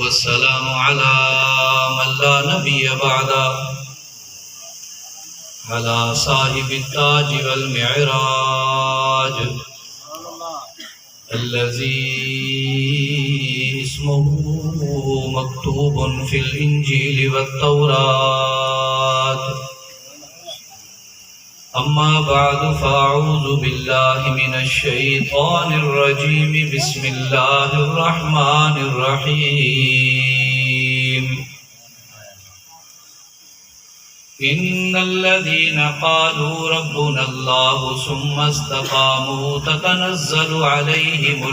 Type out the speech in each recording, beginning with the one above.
والسلام على من لا نبي بعده على صاحب التاج والمعراج الذي اسمه مكتوب في الإنجيل والتوراة. أما بعد فأعوذ بالله من الشيطان الرجيم. بسم الله الرحمن الرحيم. إن الذين قالوا ربنا الله ثم استقاموا تتنزل عليهم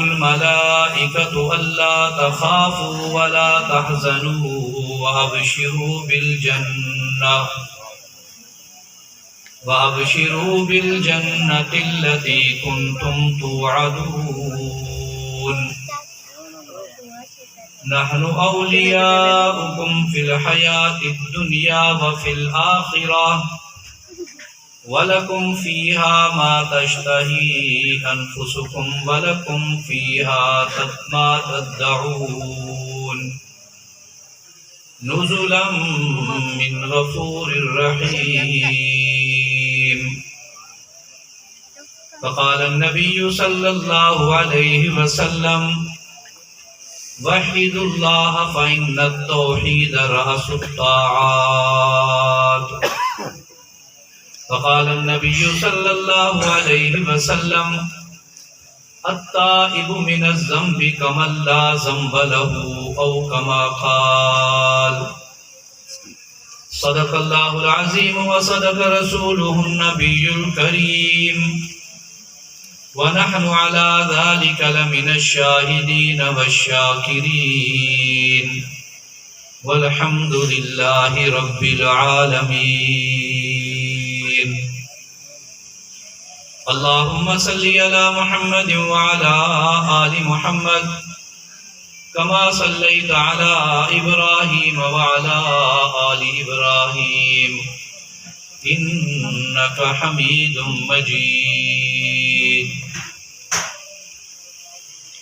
الملائكة ألا تخافوا ولا تحزنوا وأبشروا بالجنة التي كنتم توعدون. نحن أولياؤكم في الحياة الدنيا وفي الآخرة ولكم فيها ما تشتهي أنفسكم ولكم فيها ما تدعون نزلا من غفور رحيم. فقال النبي صلى الله عليه وسلم وحدوا الله فإن التوحيد رأس الطاعات. فقال النبي صلى الله عليه وسلم التائب من الذنب كمن لا ذنب له أو كما قال. صدق الله العظيم وصدق رسوله النبي الكريم ونحن على ذلك لمن الشاهدين والشاكرين والحمد لله رب العالمين. اللهم صل على محمد وعلى آل محمد كما صليت على إبراهيم وعلى آل إبراهيم إنك حميد مجيد.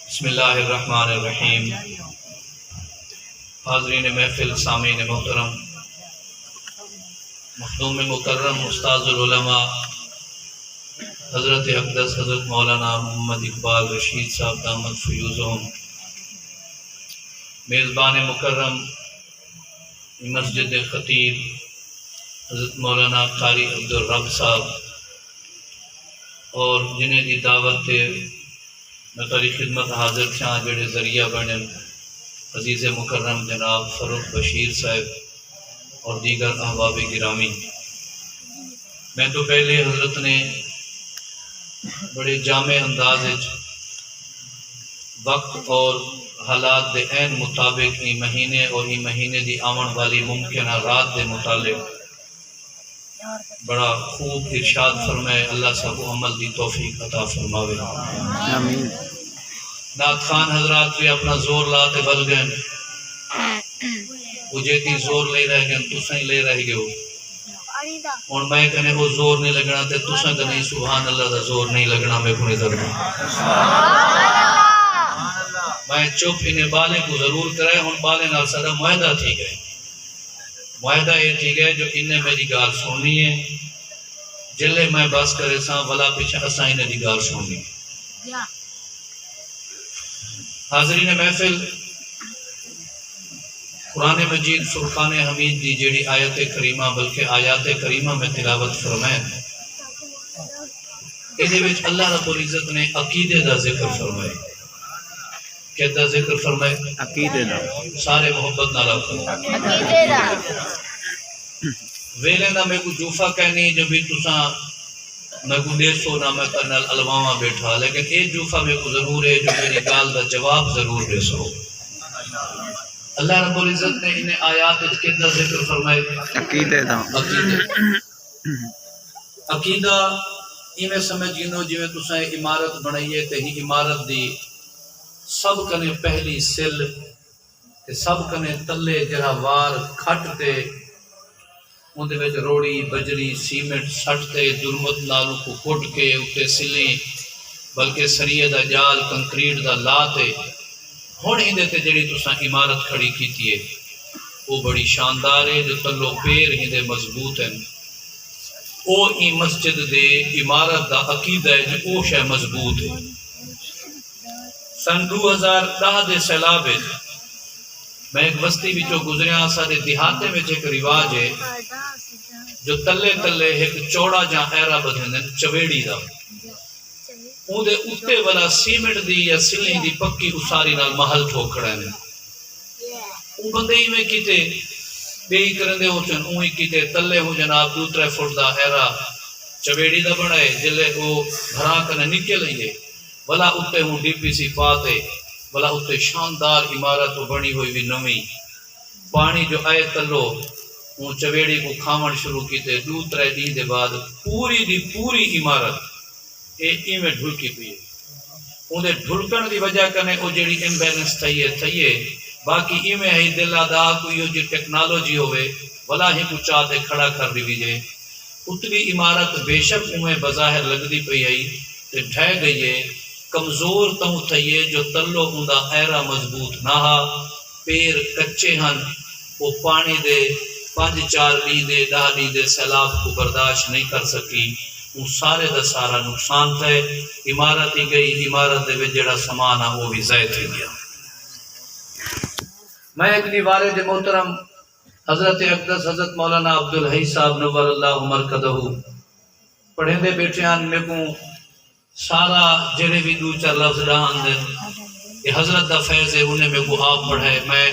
بسم اللہ الرحمن الرحیم. حاضرین محفل، سامعین محترم، مخدوم مکرم، استاذ العلماء حضرت اقدس حضرت مولانا محمد اقبال رشید صاحب دامت فیوزہم، میزبان مکرم مسجد خطیب حضرت مولانا قاری عبدالرب صاحب، اور جنہیں دی دعوت تے میں تاری خدمت حاضر چھاں جڑے ذریعہ بنے عزیز مکرم جناب فروخ بشیر صاحب اور دیگر احباب گرامی. میں تو پہلے حضرت نے بڑے جامع انداز وقت اور حالات دے عین مطابق ای مہینے اور ای مہینے دی آمن والی ممکنہ رات دے متعلق بڑا خوب ارشاد فرمائے. اللہ سب کو عمل دی توفیق عطا فرماوے. آمین. نعت خان حضرات بھی اپنا زور لاتے بل گئے، مجھے تی زور لے رہ گئے، تسیں لے رہ گئے ہو. اور میں کہنے وہ زور نہیں لگنا تے تسیں کہ نہیں سبحان اللہ دا زور نہیں لگنا میں کھنے درنا. میں چپ انہیں بالے کو ضرور کرے. ہن بالے نال سدا معاہدہ تھی گئے. معاہدہ یہ تھی گئے جو انہیں میری گال سننی ہے، جلے میں بس کرے ساں ولا پیچھے اساں انہیں دی گال سننی ہے. حاضرین محفل، قرآن مجید فرقان حمید دی جیڑی آیت کریمہ بلکہ آیات کریمہ میں تلاوت فرمائے، اس وچ اللہ رب العزت نے عقیدے دا ذکر فرمائے. کہتا ذکر فرمائے عقیدے دا. سارے محبت نہ رکھو. عقیدے دا ویلے نہ میں کو جوفا کہنی جو بھی تساں میں کو دیر سو نہ میں کرنل علماما بیٹھا، لیکن ایک جوفا میں کو ضرور ہے جو میری گال دا جواب ضرور دے سو. اللہ رب العزت نے انہیں آیات کہتا ذکر فرمائے عقیدے دا. عقیدہ ایویں سمجھ گنو جویں تساں عمارت بنائیے تے ہی عمارت دی سب کنے پہلی سل تے سب کنے تلے جڑا وار کھٹ تے اندر وچ روڑی بجری سیمنٹ سٹتے درمت نالوں کو کٹ کے اتنے سلیں بلکہ سریے دا جال کنکریٹ دا لاتے ہن اندے تے جڑی تساں عمارت کھڑی کیتی ہے وہ بڑی شاندار ہے جو تلو پیر ہندے مضبوط ہیں او ای مسجد دے عمارت دا عقیدہ ہے جو او شے مضبوط ہے سن 2010 دے سیلاب میں ایک بستی بچوں گزریا سارے دیہاتے میں ایک رواج ہے جو تلے تلے ایک چوڑا جا ایرا بدھن چویڑی دا اون دے اتے والا سیمنٹ دی یا سلیں دی پکی اساری نال محل ٹھوکڑا ہے اون بندے ہی میں کیتے بے ہی کرندے ہو چن اون ہی کیتے تلے ہو جناب 2-3 فٹ دا ایرا چویڑی دا بڑھائے جلے وہ بھرا کنے نکل لئیے بلا اتے ہوں ڈی پی سی پاتے بلا اتے شاندار عمارت بنی ہوئی بھی نمی پانی جو آئے تلو وہ چویڑی کو کھامن شروع کیتے 2-3 دن دے بعد پوری دی پوری عمارت اے میں ڈھلکی پئی اون دے ڈھلکن دی وجہ کنے او جڑی امبیلنس تھئیے باقی ای میں ہی دل ادا کوئی جو ٹیکنالوجی ہوئے ولا ہی کو چاہتے کھڑا کر دی ویجے اتنی عمارت بے شک اویں بظاہر لگ دی پئی ہے تے ڈھہ گئی ہے کمزور توں تھئیے جو تلو اوندا ایرا مضبوط نہ ہا پیر کچے ہن وہ پانی دے 5-4 ڈی دے 10 ڈی دے سیلاب کو برداشت نہیں کر سکی وہ سارے دا سارا نقصان تھے عمارت ہی گئی عمارت دے وچ جڑا سامان آ وہ بھی ضائع تھی گیا میں ایک والد محترم حضرت اقدس حضرت مولانا عبدالحی صاحب نور اللہ مرکزہ پڑھیں دے بیٹھے ہیں میں کو سارا جڑے بھی 2-4 لفظ ڈہان دیں یہ حضرت دا فیض ہے انہیں میں کو آپ پڑھائے میں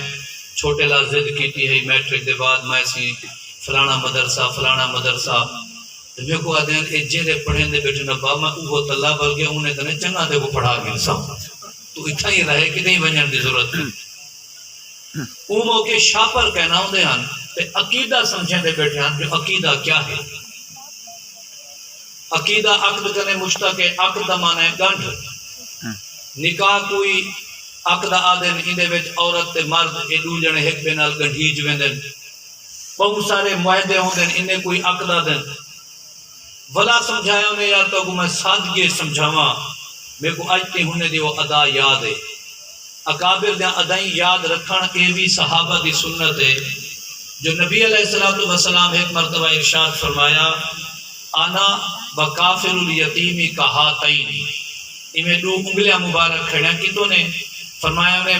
چھوٹے لا ضد کیتی ہے میٹرک دے بعد میں سی فلانا مدرسہ میں کو آدھیں کہ جڑے پڑھیں دے بیٹھے نا با میں اوہ تلا بل گیا انہیں کہنے چنگا دے کو پڑھا گیا سا تو اتنا ہی رہے کہ نہیں بنجن دی ضرورت ہے وہ موقع شاپر کہنا ہوں دے ہن تے عقیدہ سمجھیں دے بیٹھے ہن جو عقیدہ کیا ہے عقیدہ عقد کرنے مشتق ہے عقد مانا ہے گنڈ نکاح کوئی عقد آدن اندے وچ عورت تے مرد اے دو جنے ایک بے نال گنڈیج ویندن بہت سارے معاہدے ہوندن انہیں کوئی عقد آدن ولا سمجھایا انہیں یا تو میں سادگی سمجھاواں میں کو آج تے ہونے دی وہ ادا یاد ہے اکابر دیا ادائیں یاد رکھن اے بھی صحابہ دی سنت ہے جو نبی علیہ السلام ایک مرتبہ ارشاد فرمایا آنا وکافر الیتیمی کہاتین میں 2 انگلیاں مبارک کھڑیاں کتوں نے فرمایا میں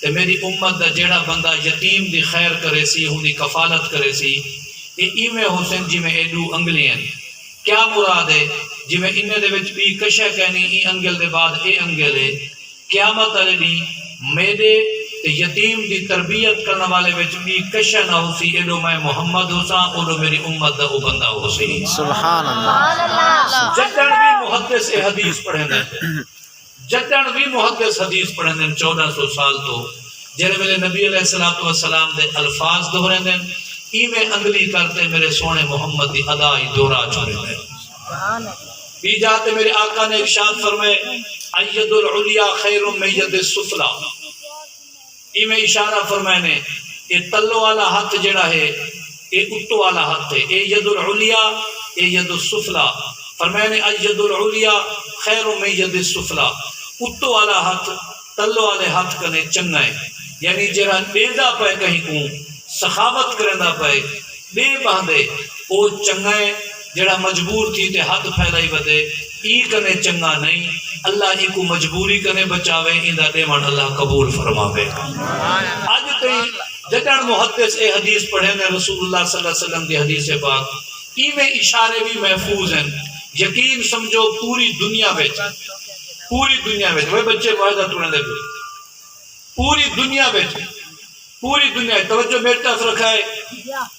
تے میری امت دا جیڑا بندہ یتیم دی خیر کرے سی ہوں دی کفالت کرے سی ای میں حسین جی میں 2 انگلیاں کیا مراد ہے جی میں انہیں دے وچ بھی کشہ کہنی ای انگل دے بعد اے انگل ہے قیامت علی دی میرے یتیم دی تربیت کرنے والے وچ بھی کشہ نہ ہو سی ایڈو میں محمد ہو سا اوڈو میری امت دا او بندہ ہو سی سبحان اللہ جتن بھی محدث حدیث پڑھیں دیں جتن بھی محدث حدیث پڑھیں دیں 1400 سال تو جنہیں میرے نبی علیہ السلام دے الفاظ دہریں دیں ای میں انگلی کرتے میرے سونے محمد دی ادائی دورا چھوڑیں دیں بھی جاتے میرے آقا نے ارشاد فرمائے اید العلیاء خیر من ید السفلا ای میں اشارہ فرمائنے یہ تلو والا ہاتھ جڑا ہے یہ اتو والا ہاتھ ہے اے ید العلیاء اے ید السفلا فرمائنے اید العلیاء خیر من ید السفلا اتو والا ہاتھ تلو والے ہاتھ کنے چنگا ہے یعنی جڑا دیدا پہ کہیں کو سخاوت کرندا پہ بے باندے او چنگا ہے جڑا مجبور تھی تے ہاتھ پھیلائی ودے ای کنے چنگا نہیں اللہ ہی کو مجبوری کنے بچاوے اندہ دیوان اللہ قبول فرماوے آج کئی جتن محدث اے حدیث پڑھے نے رسول اللہ صلی اللہ علیہ وسلم دی حدیث پاک ای میں اشارے بھی محفوظ ہیں یقین سمجھو پوری دنیا بیچ وہ بچے معاہدہ توڑنے دے پوری دنیا توجہ میرے طرف رکھا ہے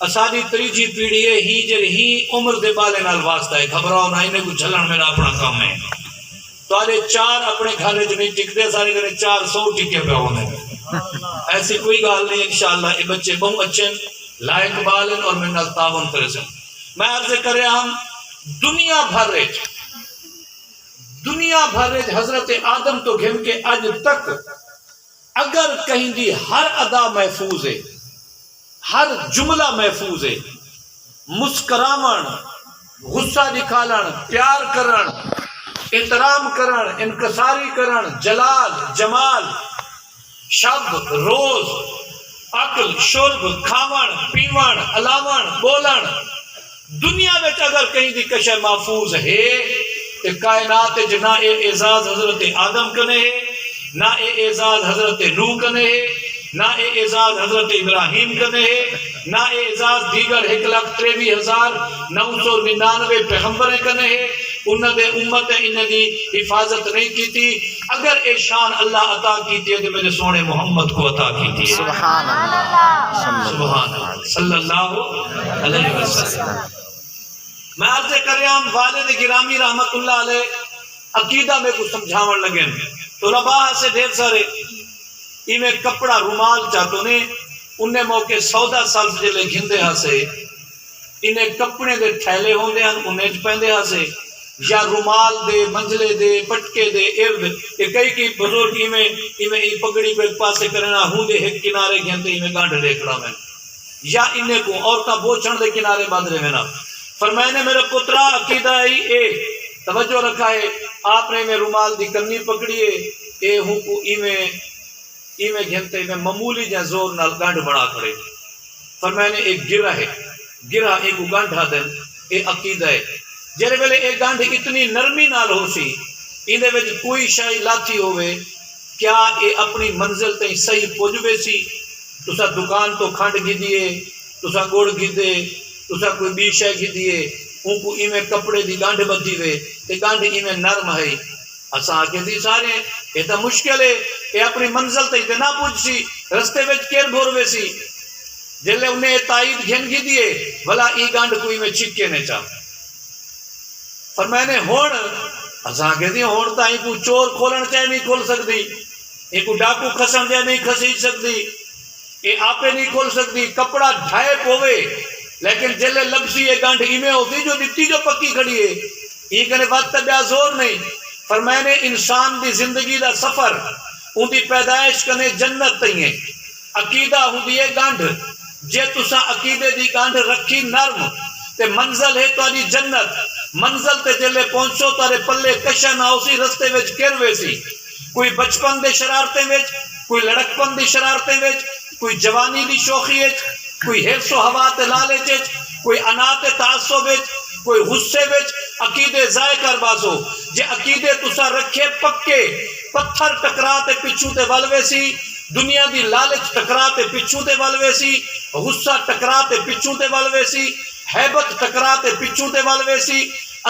اسادی تریجی پیڑھی ہے ہی جر ہی عمر دے بالے نال واسطہ ہے گھبراؤ نہ انہیں کو جھلن میرا اپنا کام ہے تارے 4 اپنے گھانے جو نہیں ٹکتے سارے گھنے 400 ٹکے پہ ہونے ایسی کوئی گال نہیں انشاءاللہ یہ بچے بہت اچھے لائق بالن اور میں نال تعاون کرے سے میں عرض کرے ہم دنیا بھر رہے حضرت آدم تو گھم کے آج تک اگر کہیں دی ہر ادا محفوظ ہے ہر جملہ محفوظ ہے مسکراون، غصہ دکھالن، پیار کرن، احترام کرن، انکساری کرن، جلال جمال، شب روز، عقل شرب، کھاون پیون، الاون بولن، دنیا میں اگر کہیں دی کشے محفوظ ہے کہ کائنات نہ اے اعزاز حضرت آدم کنے ہے، نہ اے اعزاز حضرت نوح کنے ہے، نہ اے اعزاز حضرت ابراہیم کنے ہے، نہ اے اعزاز دیگر 1,93,999 پیغمبریں کنے ہے، انہوں نے امت انہوں دی حفاظت نہیں کی تھی۔ اگر اے شان اللہ عطا کی تھی تو میرے سونے محمد کو عطا کی تھی۔ سبحان اللہ، سبحان اللہ صلی اللہ علیہ وسلم۔ میں عرض کر رہا ہوں والد گرامی رحمت اللہ علیہ عقیدہ میں کچھ سمجھاون لگے طلباء سے ڈھیر سارے میں کپڑا رومال چاہتوں نے انہیں موقع 14 سال سے جلے گھندے ہاں سے انہیں کپڑے دے تھیلے ہوندے ہیں انہیں پہندے ہاں سے یا رومال دے منجلے دے پٹکے دے ارد یہ کئی کی بزرگ میں پگڑی پہ پاسے کرنا ہوں دے ایک کنارے گھنتے میں گانڈ دیکھنا میں یا انہیں کو عورتہ بوچھن دے کنارے باندھے میں نا فرمائے نے میرے پترا عقیدہ اے توجہ رکھا ہے آپ نے میں رومال دی کنی پکڑیے اے ہوں کو ایمیں گھنتے میں معمولی جا زور نال گانڈ بڑا کھڑے فرمائے نے ایک گرہ ایک گانڈ دن اے عقیدہ ہے جرے ویلے ایک گانڈ اتنی نرمی نال ہو سی اندے وچ کوئی شائی لاتی ہوئے کیا اے اپنی منزل تے صحیح پہنچوے سی تسا دکان تو کھنڈ گھی دیے تسا گوڑ گھی دے تسا کوئی بی شے گھی دیے ان کو ایمیں کپڑے دی گانڈ بدھی وے تے گانڈ ایمیں نرم ہے اساں آگے دی سارے یہ تو مشکل ہے یہ اپنی منزل تے نہ پہنچ سی رستے وچ کیر بھروے سی جلے انہیں تائید گھن گھی دیے بھلا ای گانڈ کوئی میں چھکے نہیں چاہ فرمائے نے ہون اساں آگے دی ہون تا ہی کو چور کھولن چاہے نہیں کھول سکتی یہ کو ڈاکو کھسن چاہے نہیں کھسی سکتی یہ آپے نہیں کھول سکتی کپڑا ڈھائے پوے لیکن جلے لبسی یہ گانڈ ایمیں ہوتی جو دتی جو پکی کھڑی ہے یہ کنے وقت بیا زور نہیں فرمائے نے انسان دی زندگی دا سفر ان دی پیدائش کنے جنت تھی ہے عقیدہ ہوں دی گانڈ جے تسا عقیدے دی گانڈ رکھی نرم تے منزل ہے تو جنت منزل تے جلے پہنچو تارے پلے کشا نہ اسی رستے وچ کروے سی کوئی بچپن دے شرارتے وچ کوئی لڑکپن دی شرارتے وچ کوئی جوانی دی شوخی وچ کوئی حرص و ہوا تے لالچ وچ کوئی انات تعصب وچ کوئی غصے وچ عقیدے ضائع کر باسو جے عقیدے تسا رکھے پکے پتھر ٹکرا تے پچھو تے والوے سی دنیا دی لالچ ٹکرا تے پچھو تے والوے سی غصہ ٹکرا تے پچھو تے والوے سی حیبت ٹکرا تے پچھو تے والوے سی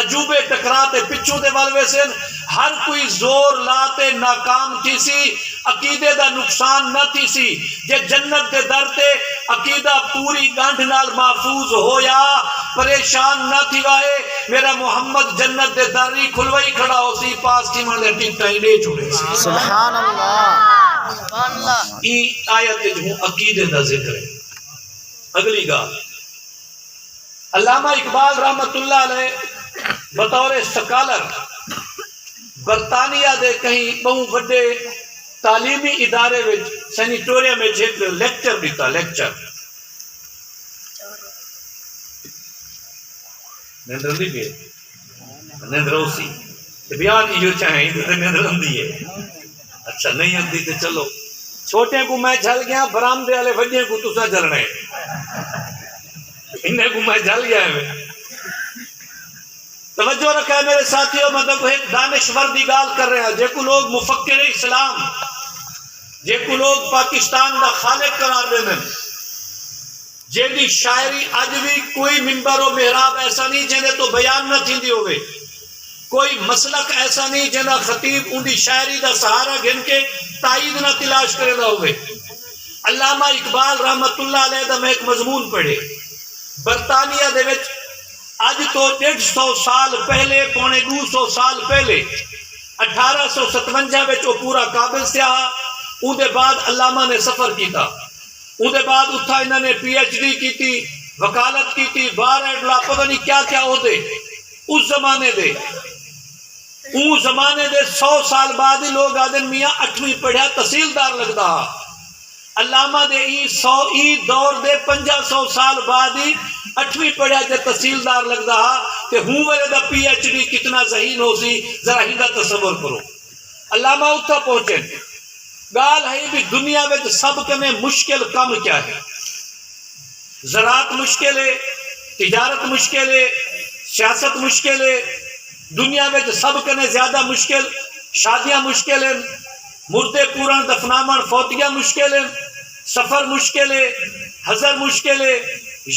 عجوبے ٹکرا تے پچھو تے والوے سے ہر کوئی زور لاتے ناکام تھی سی عقیدے دا نقصان نہ تھی سی جے جنت دے در تے عقیدہ پوری گانڈ نال محفوظ ہویا پریشان نہ تھی وائے میرا محمد جنت دے در ہی کھلوائی کھڑا ہو سی پاس کی مردے ٹکتا ہی لے چھوڑے سی سبحان اللہ۔ ای آیت جو عقیدے دا ذکر ہے۔ اگلی گا علامہ اقبال رحمت اللہ علیہ بطور سکالر برطانیہ دے کہیں بہت بڑے تعلیمی ادارے وچ سینیٹوریم میں ایک لیکچر دیتا لیکچر نیندر دی بھی نیندر اسی بیان یہ چاہیں تو نیندر اندی ہے اچھا نہیں اندی تو چلو چھوٹے کو میں جھل گیا برامدے والے وڈے کو تسا جلنے انہیں کو میں جل گیا ہے توجہ رکھا ہے میرے ساتھیوں مطلب ایک دانشور دی گال کر رہے ہیں جے کو لوگ مفکر اسلام جے کو لوگ پاکستان دا خالق قرار دینے جے دی شاعری آج بھی کوئی منبر و محراب ایسا نہیں جنہیں تو بیان نہ تھی دی ہوئے کوئی مسلک ایسا نہیں جنہیں خطیب ان دی شاعری دا سہارا گھن کے تائید نہ تلاش کرے دا ہوئے علامہ اقبال رحمت اللہ علیہ دا میں ایک مضمون پڑھے برطانیہ دے وچ آج تو 150 سال پہلے پونے 200 سال پہلے 1857 وچ وہ پورا قابل سیاہ ان دے بعد علامہ نے سفر کیتا ان دے بعد اتھا انہوں نے پی ایچ ڈی کی تھی وکالت کی تھی بار ایڈلا پتہ نہیں کیا کیا ہوتے اس زمانے دے 100 سال بعد ہی لوگ آدھن میاں 8ویں پڑھیا تحصیلدار لگتا علامہ دے ای دور دے 500 سال بعد ہی 8ویں پڑھیا تے تحصیلدار لگدا ہا تے ہوں ویلے دا پی ایچ ڈی کتنا ذہین ہو سی ذرا ہندا تصور کرو. علامہ اتھا پہنچے گال ہے بھی دنیا میں سب کنے مشکل کم کیا ہے. زراعت مشکل ہے، تجارت مشکل ہے، سیاست مشکل ہے. دنیا میں سب کنے زیادہ مشکل شادیاں مشکل ہیں، مردے پورن دفنامن فوتیاں مشکل ہیں، سفر مشکل ہے، حضر مشکل ہے،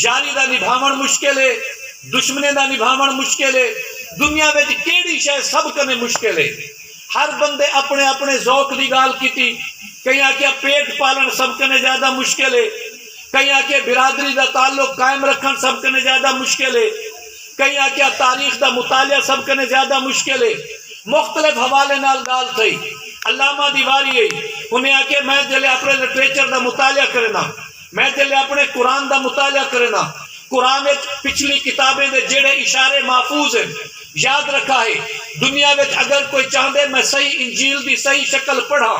یاری دا نبھاون مشکل ہے، دشمنے دا نبھاون مشکل ہے. دنیا میں کیڑی شے سب کنے مشکل ہے. ہر بندے اپنے اپنے ذوق دی گال کیتی. کہیں آکیا پیٹ پالن سب کنے زیادہ مشکل ہے، کہیں آکیا برادری دا تعلق قائم رکھن سب کنے زیادہ مشکل ہے، کہیں آکیا تاریخ دا مطالعہ سب کنے زیادہ مشکل ہے. مختلف حوالے نال گال تھی. علامہ دیواری ہے انہیں آکے میں جلے اپنے لٹریچر دا مطالعہ کرنا، میں جلے اپنے قرآن دا مطالعہ کرنا. قرآن پچھلی کتابیں دے جڑے اشارے محفوظ ہیں یاد رکھا ہے. دنیا میں اگر کوئی چاہتے میں صحیح انجیل دی صحیح شکل پڑھا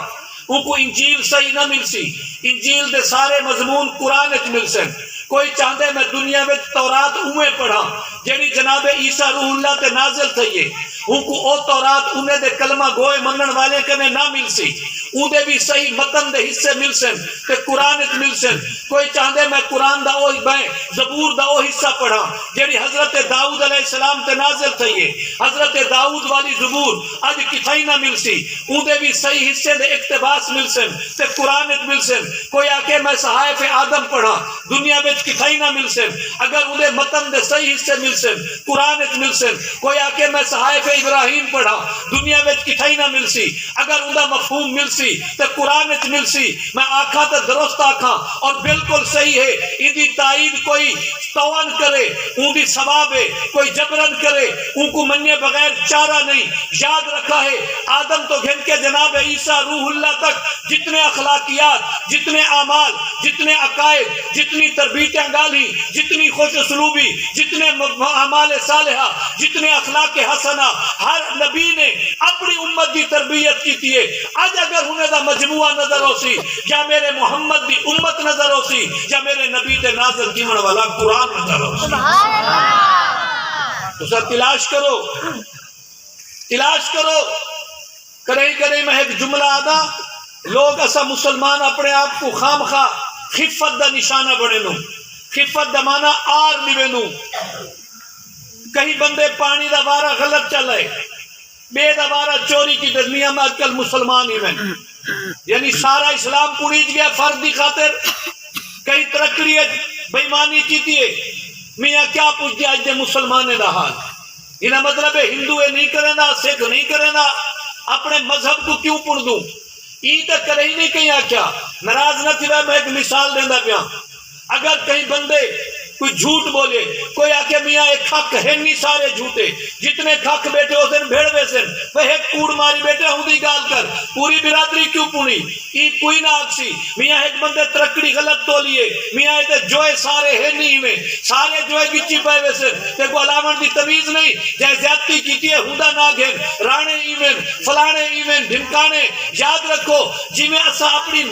ان کو انجیل صحیح نہ مل سی. انجیل دے سارے مضمون قرآن اچ مل سن. کوئی چاہتے میں دنیا میں تورات اوے پڑھا جیڑی جناب عیسیٰ روح اللہ تے نازل تھئیے ان کو او تورات انہیں دے کلمہ گوئے منن والے کنے نہ مل سی. ان دے بھی صحیح متن دے حصے مل سن تے قرآن اچ مل سن. کوئی چاہتے میں قرآن دا او بائیں زبور دا او حصہ پڑھا جیڑی حضرت داؤد علیہ السلام تے نازل تھئیے. حضرت داؤد والی زبور اج کتھائی نہ مل سی. ان دے بھی صحیح حصے دے اقتباس مل سن تے قرآن اچ مل سن. کوئی آکے میں صحائف آدم پڑھا دنیا میں کتھائی نہ مل سن اگر انہیں متن دے صحیح حصے مل سن قرآن اچ مل سن. کوئی آکے میں صحائف ابراہیم پڑھا دنیا میں کتھائی نہ مل سی اگر انہا مفہوم مل سی تو قرآن اچ مل سی. میں آکھا تو درست آکھا اور بالکل صحیح ہے. ان دی تائید کوئی توان کرے ان دی ثواب ہے، کوئی جبرن کرے ان کو مننے بغیر چارہ نہیں. یاد رکھا ہے آدم تو گھن کے جناب عیسیٰ روح اللہ تک جتنے اخلاقیات، جتنے اعمال، جتنے عقائد، جتنی تربیتیں گالی، جتنی خوش اسلوبی، جتنے اعمال صالحہ، جتنے اخلاق حسنہ ہر نبی نے اپنی امت دی تربیت کی تیئے. آج اگر انہیں دا مجموعہ نظر ہو سی یا میرے محمد دی امت نظر ہو سی یا میرے نبی تے نازل کیمن والا قرآن نظر ہو سی. تو سر تلاش کرو. کریں میں ایک جملہ آدھا لوگ ایسا مسلمان اپنے آپ کو خام خواہ خفت دا نشانہ بڑے نو. خفت دا مانا آر نوے نو. کہیں بندے پانی دا بارہ غلط چل رہے بے دا بارہ چوری کی دنیا میں آج کل مسلمان ہی میں یعنی سارا اسلام پوریج گیا فرد دی خاطر. کئی ترکڑی بیمانی کی دیئے میاں کیا پوچھ دیا آج دے مسلمانے دا حال. انہا مطلب ہے ہندو نہیں کرے نا، سکھ نہیں کرے نا، اپنے مذہب کو کیوں پڑھ دوں. ای تک کرے ہی نہیں کہیں آکیا ناراض نہ تھی. میں ایک مثال دیندہ پیا. اگر کہیں بندے کوئی جھوٹ بولے کوئی آکے میاں ایک کھک ہے نہیں سارے جھوٹے جتنے کھک بیٹے ہو سن بھیڑ بے سن وہ ایک کوڑ ماری بیٹے ہوں دی گال کر پوری برادری کیوں پونی ای کوئی نہ آکسی. میاں ایک بندے ترکڑی غلط تو لیے میاں ایک جوئے سارے ہے نہیں میں سارے جوئے گچی پائے بے سن تے کو علامن دی تمیز نہیں جائے زیادتی کیتی ہے ہوندا نہ گھن رانے ایمن فلانے ایمن ڈھنکانے. یاد رکھو جی میں اسا اپنی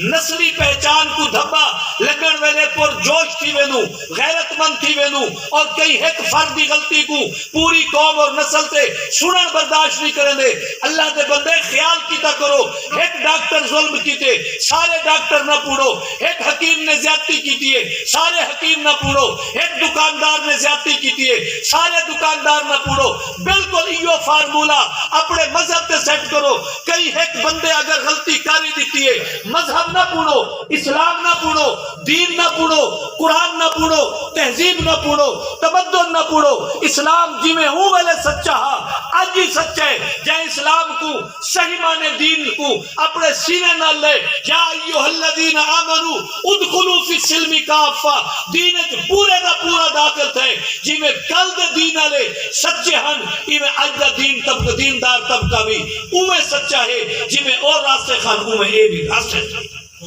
نسلی پہچان کو دھبا لگن ویلے پر جوش تھی وینو غیرت مند تھی وینو اور کئی ایک فردی غلطی کو پوری قوم اور نسل تے سنن برداشت نہیں کریں دے. اللہ دے بندے خیال کیتا کرو ایک ڈاکٹر ظلم کیتے سارے ڈاکٹر نہ پوڑو، ایک حکیم نے زیادتی کیتی ہے سارے حکیم نہ پوڑو، ایک دکاندار نے زیادتی کیتی ہے سارے دکاندار نہ پوڑو. بالکل ایو فارمولا اپنے مذہب تے سیٹ کرو. کئی ایک بندے اگر غلطی کاری دیتی ہے مذہب نہ پوڑو، اسلام نہ پوڑو، دین نہ پوڑو، قرآن نہ پوڑو، تہذیب نہ پوڑو، تمدن نہ پوڑو. اسلام جی میں ہوں والے سچا ہاں آج ہی سچا ہے جائے اسلام کو صحیح مانے دین کو اپنے سینے نہ لے. یا ایوہ الذین آمنوا ادخلوا فی السلم کافہ دین پورے دا پورا داخل تھے جی میں کل دے دین آلے سچے ہن ای میں آج دا دین طبقہ دیندار طبقہ بھی اوہ سچا ہے جی میں اور راستے خان اوہ اے بھی راستے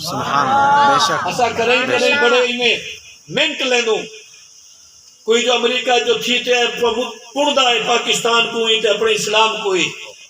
سبحان اللہ بے شک ایسا کریں بڑے ای میں منٹ لینو. کوئی جو امریکہ جو تھی تے پڑھدا ہے پاکستان کو ہی تے اپنے اسلام کو ہی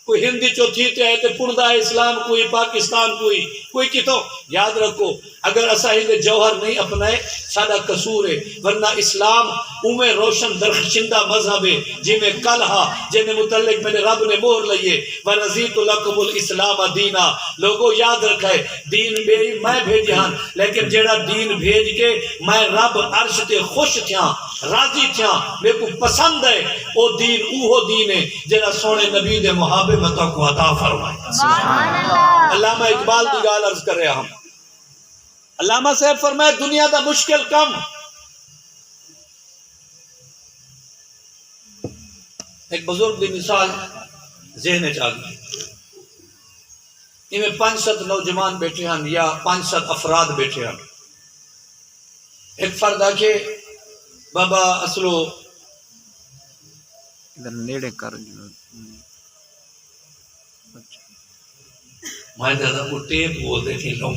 کوئی ہندی چوتھی تے ہے تے پڑھدا ہے اسلام کوئی پاکستان کوئی کتوں یاد رکھو اگر اسا ہی جوہر نہیں اپنائے ساڈا قصور ہے ورنہ اسلام اوے روشن درخشندہ مذہب ہے جی میں کل ہا جن متعلق میرے رب نے مہر لئیے ورزیت لکم الاسلام دینا لوگوں یاد رکھائے دین میری میں بھیجی ہاں لیکن جیڑا دین بھیج کے میں رب عرش تے خوش تھیاں راضی تھیاں میرے کو پسند ہے او دین اوہو دین ہے جیڑا سونے نبی دے محبتوں کو عطا فرمائے سبحان اللہ علامہ اقبال دی گال عرض کر رہے ہم علامہ صاحب فرمائے دنیا دا مشکل کم ایک بزرگ دی مثال ذہن چاہ گئی ان میں 500 نوجوان بیٹھے ہیں یا 500 افراد بیٹھے ہیں ایک فرد آکے بابا اصلو ادھر نیڑے کر میں دادا کو ٹیپ بولتے تھے لوگ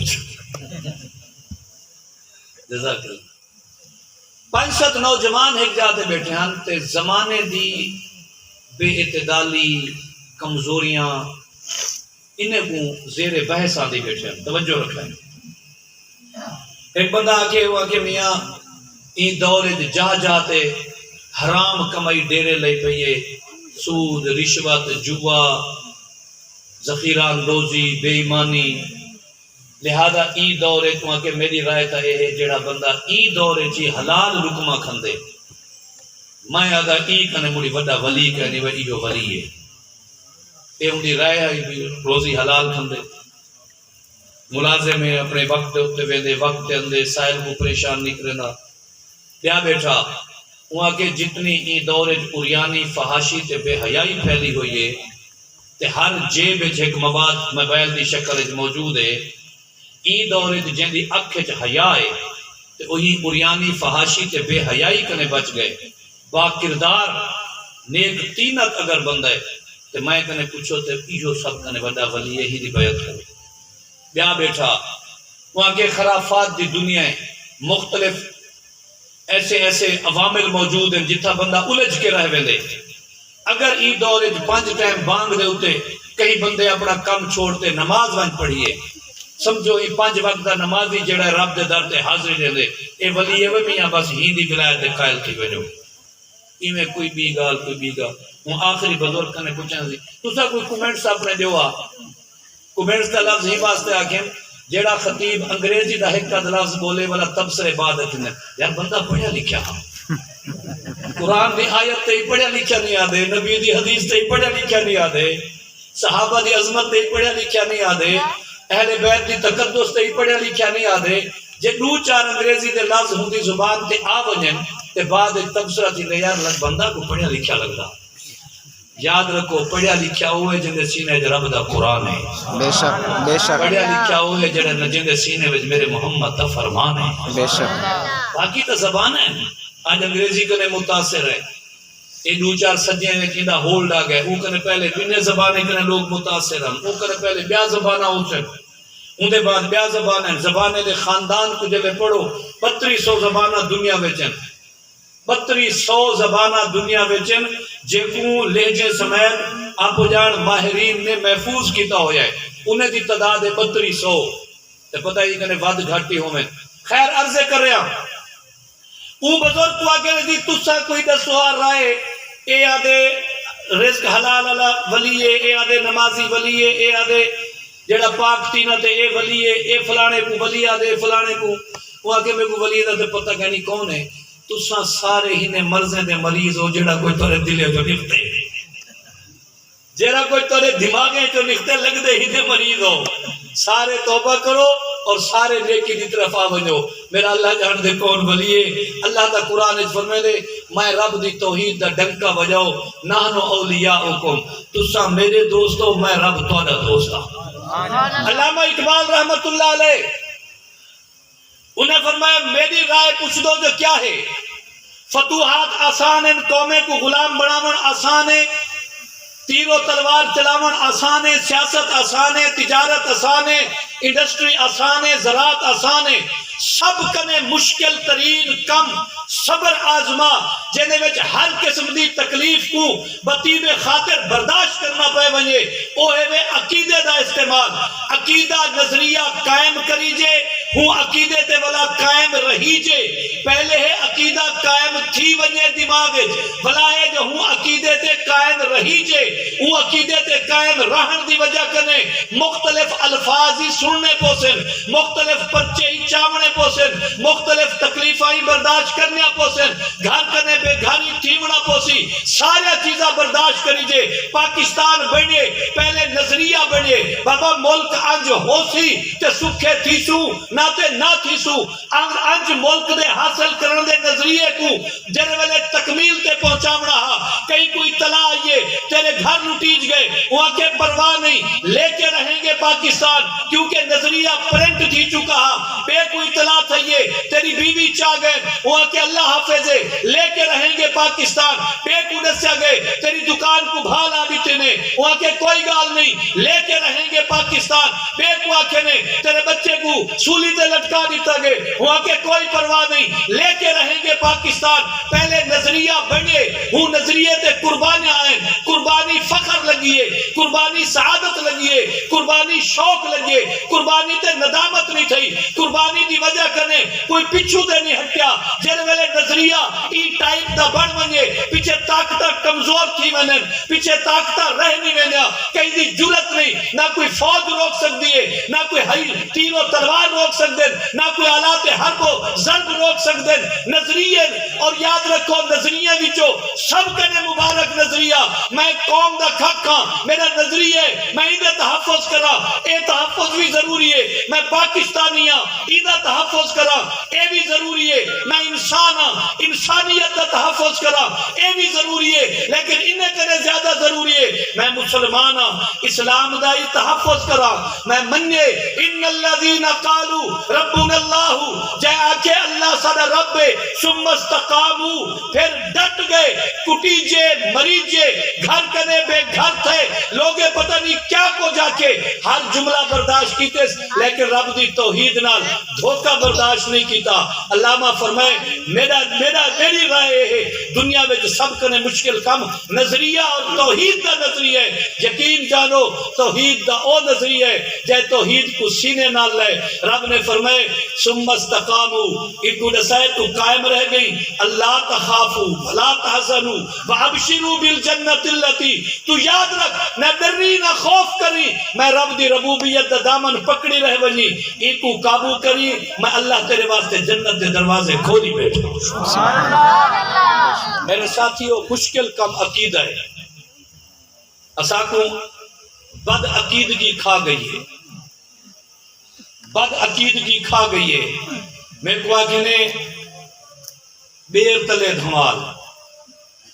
جزاک اللہ 500 نوجوان ایک جاتے بیٹھے ہیں تے زمانے دی بے اعتدالی کمزوریاں انہیں کو زیر بحث آدھی بیٹھے ہیں توجہ رکھیں ایک بندہ آکے ہوا کہ میاں این دورے جا جاتے حرام کمائی ڈیرے لے پئیے سود رشوت جوا ذخیرہ اندوزی بے ایمانی لہذا ای دورے تو کہ میری رائے تا ہے جڑا بندہ ای دورے چی حلال لکمہ کھندے میں آگا ای کنے مڑی وڈا ولی کہنی وڈی جو ولی ہے اے مڑی رائے ہے روزی حلال کھندے ملازم میں اپنے وقت ہوتے ویندے وقت اندے سائل کو پریشان نکرنا بیا بیٹھا وہاں کے جتنی ای دورے اریانی فحاشی تے بے حیائی پھیلی ہوئی ہے تے ہر جیب ایک موبائل دی شکل موجود ہے ای دورے جن دی اکھ وچ حیا ہے تے وہی اریانی فحاشی تے بے حیائی کنے بچ گئے با کردار نیک تینت اگر بندہ ہے تے میں کنے پوچھو تے ایہو سب کنے بڑا ولی ہی دی بیعت کرے بیا بیٹھا وہاں کے خرافات دی دنیا ہے مختلف ایسے عوامل موجود ہیں جتھا بندہ الجھ کے رہ ویندے اگر ای دور 5 ٹائم بانگ دے ہوتے کئی بندے اپنا کم چھوڑتے نماز وانج پڑھیے سمجھو ای 5 وقت دا نمازی جڑا ہے رب دے در تے حاضری دے دے اے ولی ہے میاں بس ہی دی ولایت دے قائل تھی وجو ای میں کوئی بھی گال ہوں آخری بزرگ کنے پوچھنا سی تسا کوئی کومنٹس اپنے دیوا کومنٹس دا لفظ ہی واسطے آکھیں جیڑا خطیب انگریزی دا ایک لفظ بولے والا تبصرے بعد اتنے یار بندہ پڑھیا لکھیا قرآن دی آیت تے ہی پڑھیا لکھیا نہیں آدے نبی دی حدیث تے ہی پڑھیا لکھیا نہیں آدے صحابہ دی عظمت تے ہی پڑھیا لکھیا نہیں آدے اہل بیت دی تقدس تے ہی پڑھیا لکھیا نہیں آدے جے 2-4 انگریزی دے لفظ ہوندی زبان تے آ ونجن تے بعد ایک تبصرہ تھی لے یار بندہ کو پڑھیا لکھیا لگدا یاد رکھو پڑھیا لکھیا ہوئے جن دے سینے وچ رب دا قرآن ہے بے شک بے شک پڑھیا لکھیا ہوئے جن دے سینے وچ میرے محمد دا فرمان ہے بے شک باقی تو زبان ہے آج انگریزی کنے متاثر ہے یہ 2-4 سجیں نے کیندا ہولڈ آ گئے وہ کنے پہلے بنے زبانے کنے لوگ متاثر ہیں وہ کنے پہلے بیا زبانہ ہوتے ان دے بعد بیا زبانہ زبانے دے خاندان کو جلے پڑھو 3200 زبانہ دنیا وچن 3200 زبانہ دنیا وچن جے کو لہجے سمیت آپ جان ماہرین نے محفوظ کیتا ہویا ہے انہیں دی تعداد ہے 3200 تے پتہ ہی کنے ود گھاٹی ہوویں خیر عرض کر رہا او بزرگ کو آگے دی تسا کوئی دسوار رائے اے آدھے رزق حلال اللہ ولی ہے اے آدھے نمازی ولی ہے اے آدھے جڑا پاک تینہ تے اے ولی ہے اے فلانے کو ولی آدھے فلانے کو وہ آگے میں کو ولی ہے پتہ کہنی کون ہے تسا سارے ہی نے مرضیں دے مریض ہو جڑا کوئی تورے دلے جو نکتے جڑا کوئی تورے دماغیں جو نکتے لگ دے ہی دے مریض ہو سارے توبہ کرو اور سارے نیکی دی طرف آوجو میرا اللہ جان دے کون ولی ہے اللہ دا قرآن فرمائے دے میں رب دی توحید دا ڈنکا بجاؤ نحنو اولیاؤکم تسا میرے دوستو میں رب توڑا دوستا علامہ اقبال رحمت اللہ علیہ انہیں فرمایا میری رائے پوچھ دو جو کیا ہے فتوحات آسان ہیں قومیں کو غلام بناون آسان ہے تیر و تلوار چلاون آسان ہے سیاست آسان ہے تجارت آسان ہے انڈسٹری آسان ہے زراعت آسان ہے سب کنے مشکل ترین کم صبر آزما جنہیں وچ ہر قسم دی تکلیف کو بطیب خاطر برداشت کرنا پے ونجے اوہے وے عقیدے دا استعمال عقیدہ نظریہ قائم کری جے ہوں عقیدے تے والا قائم رہی جے پہلے ہے عقیدہ قائم تھی ونجے دماغ بلا ہے جو ہوں عقیدے تے قائم رہی جے ہوں عقیدے تے قائم رہن دی وجہ کنے مختلف الفاظ ہی سننے پوسن مختلف پرچے ہی چاونے پوسن مختلف تکلیفہ ہی برداشت کرنے پوسن گھر کنے بے گھری تھیونا پوسی سارا چیزاں برداشت کری جے پاکستان بنے پہلے نظریہ بنے بابا ملک انج ہو سی تے سکھے تھیسو نہ تے نہ تھیسو انج ملک دے حاصل کرنے دے نظریے کو جنہیں والے تکمیل تے پہنچامنا ہا کئی کوئی طلاع آئیے تیرے گھر لٹیج گئے وہاں کے پرواہ نہیں لے کے رہیں گے پاکستان کیونکہ نظریہ پرنٹ تھی چکا ہا بے کوئی طلاع تھائیے تیری بیوی چاہ گئے وہاں کے اللہ حافظ لے کے رہیں گے پاکستان بے کو دسیا گئے تیری دکان کو بھالا دیتے نے وہاں کے کوئی گال نہیں لے کے رہیں گے پاکستان بے کو آکھے نے تیرے بچے کو سولی تے لٹکا دیتا گئے وہاں کے کوئی پرواہ نہیں لے کے رہیں گے پاکستان پہلے نظریہ بنے ہوں نظریے تے قربانیاں آئیں قربانی فخر لگیے قربانی سعادت لگیے قربانی شوق لگیے قربانی تے ندامت نہیں تھی قربانی دی وجہ کرنے کوئی پچھو دے نہیں ہٹیا جن ویلے نظریہ ای ٹائپ دا بڑھ ونجے پیچھے طاقتہ کمزور تھی ونن پیچھے طاقتہ رہ نہیں وینیا کہیں دی جرت نہیں نہ کوئی فوج روک سکتی ہے نہ کوئی ہری تیر و تلوار روک سکتے نہ کوئی آلات حرب و ضرب روک سکتے نظریے اور یاد رکھو نظریے وچوں سب کنے مبارک نظریہ میں قوم دا کھک ہاں میرا نظریہ میں ادھے تحفظ کرا اے تحفظ بھی ضروری ہے میں پاکستانی ہاں ادھا تحفظ کرا اے بھی ضروری ہے میں انسان ہاں انسانیت دا تحفظ کرا اے بھی ضروری ہے لیکن انہیں کرے زیادہ ضروری ہے میں مسلمان ہاں اسلام دا ہی تحفظ کرا میں مننے ان الذین قالوا ربنا اللہ جائے آکے اللہ سارا رب ثم استقاموا پھر ڈٹ گئے کٹی جے مری جے گھر کنے بے گھر تھے لوگے پتہ نہیں کیا کو جا کے ہر جملہ برداشت کیتے لیکن رب دی توحید نال دھوکہ برداشت نہیں کیتا علامہ فرمائے میری رائے ہے دنیا میں سب کنے مشکل کم نظریہ اور توحید دا نظریہ ہے یقین جانو توحید دا او نظریہ ہے جائے توحید کو سینے نال لے رب نے فرمائے ثم استقاموا ایکو نسائے تو قائم رہ گئی اللہ تخافوا ولا تحزنوا وابشروا بالجنت اللتی تو یاد رکھ نہ ڈری نہ خوف کری میں رب دی ربوبیت دا دامن پکڑی رہ ونی ایکو قابو کری میں اللہ تیرے واسطے جنت دے دروازے کھولی بیٹھا میرے ساتھیوں مشکل کم عقیدہ ہے اساکوں بد عقیدگی کھا گئی ہے بد عقیدگی کھا گئی ہے میں کو آگے بیر تلے دھمال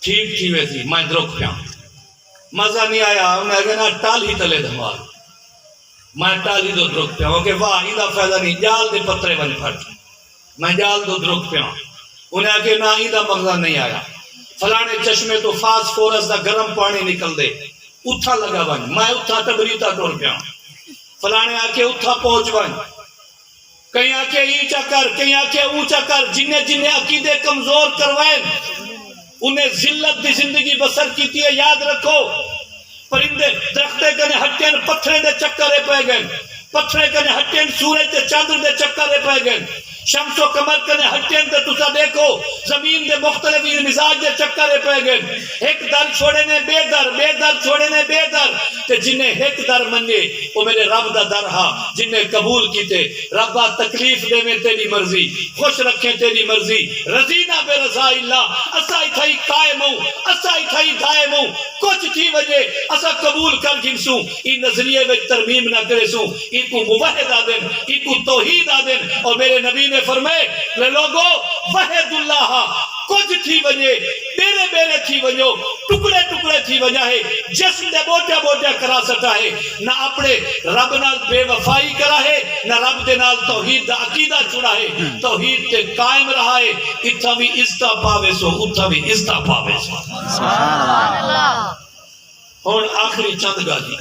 ٹھیک تھی ویسی میں درک پیا مزہ نہیں آیا انہیں آگے نا ٹال ہی تلے دھمال میں ٹال ہی دو درک پیا کہ واہ ایدہ فائدہ نہیں جال دے پترے بنے پھٹ میں جال دو درک پیا انہیں آگے نا ایدہ مغزہ نہیں آیا فلانے چشمے تو فاس فورس دا گرم پانی نکل دے اتھا لگا بن میں اتھا تبریتا ٹور پیا فلانے آکے اتھا پہنچ بن کہیں آکے اینچا کر کہیں آکے اونچا کر جنہیں عقیدے کمزور کروائیں انہیں ذلت دی زندگی بسر کیتی ہے یاد رکھو پرندے درختے کنے ہٹین پتھرے دے چکرے پہ گئے پتھرے کنے ہٹین سورج دے چاندر دے چکرے پہ گئے شمس و کمر کنے ہٹین تے تسا دیکھو زمین دے مختلف مزاج دے چکرے پہ گئے ایک در چھوڑے نے بے در چھوڑے نے بے در تے جنہیں ایک در منگے وہ میرے رب دا در ہا جنہیں قبول کیتے ربا تکلیف دے میں تیری مرضی خوش رکھیں تیری مرضی رضینا بے رضا اللہ اسا اتھائی قائم ہوں اسا اتھائی دائم ہوں کچھ تھی وجہ اسا قبول کر گنسوں ای نظریے میں ترمیم نہ کرے سوں ای کو موحد آدن ای کو توحید آدن اور میرے نبی نے فرمائے لوگو وحد اللہ کچھ تھی ونجے بیرے بیرے تھی ونجو ٹکڑے ٹکڑے تھی ونجا ہے جسم دے بوٹیا بوٹیا کرا سکتا ہے نہ اپنے رب نال بے وفائی کرا ہے نہ رب دے نال توحید دا عقیدہ چھڑا ہے توحید تے قائم رہا ہے اتھا بھی عزتہ پاوے سو اتھا بھی عزتہ پاوے سو سبحان اللہ اور آخری چند گالی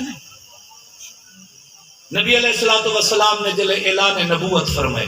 نبی علیہ السلام نے جلے اعلان نبوت فرمائے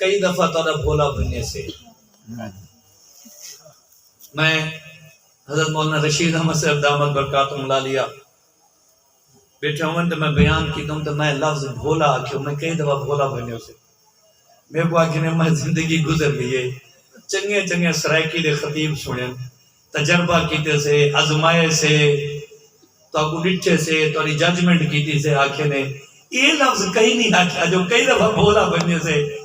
کئی دفعہ تارا بھولا بننے سے میں حضرت مولانا رشید احمد صاحب دامت برکاتہم العالیہ بیٹھے ہوں تو میں بیان کی دوں تو میں لفظ بھولا آکھوں میں کئی دفعہ بھولا بننے سے میں کو آکھنے میں زندگی گزر گئی چنگے چنگے سرائکی دے خطیب سنیں تجربہ کیتے سے ازمائے سے تو کو ڈٹھے سے تو ججمنٹ کیتی سے آکھے نے یہ لفظ کہیں نہیں آکھا جو کئی دفعہ بھولا بننے سے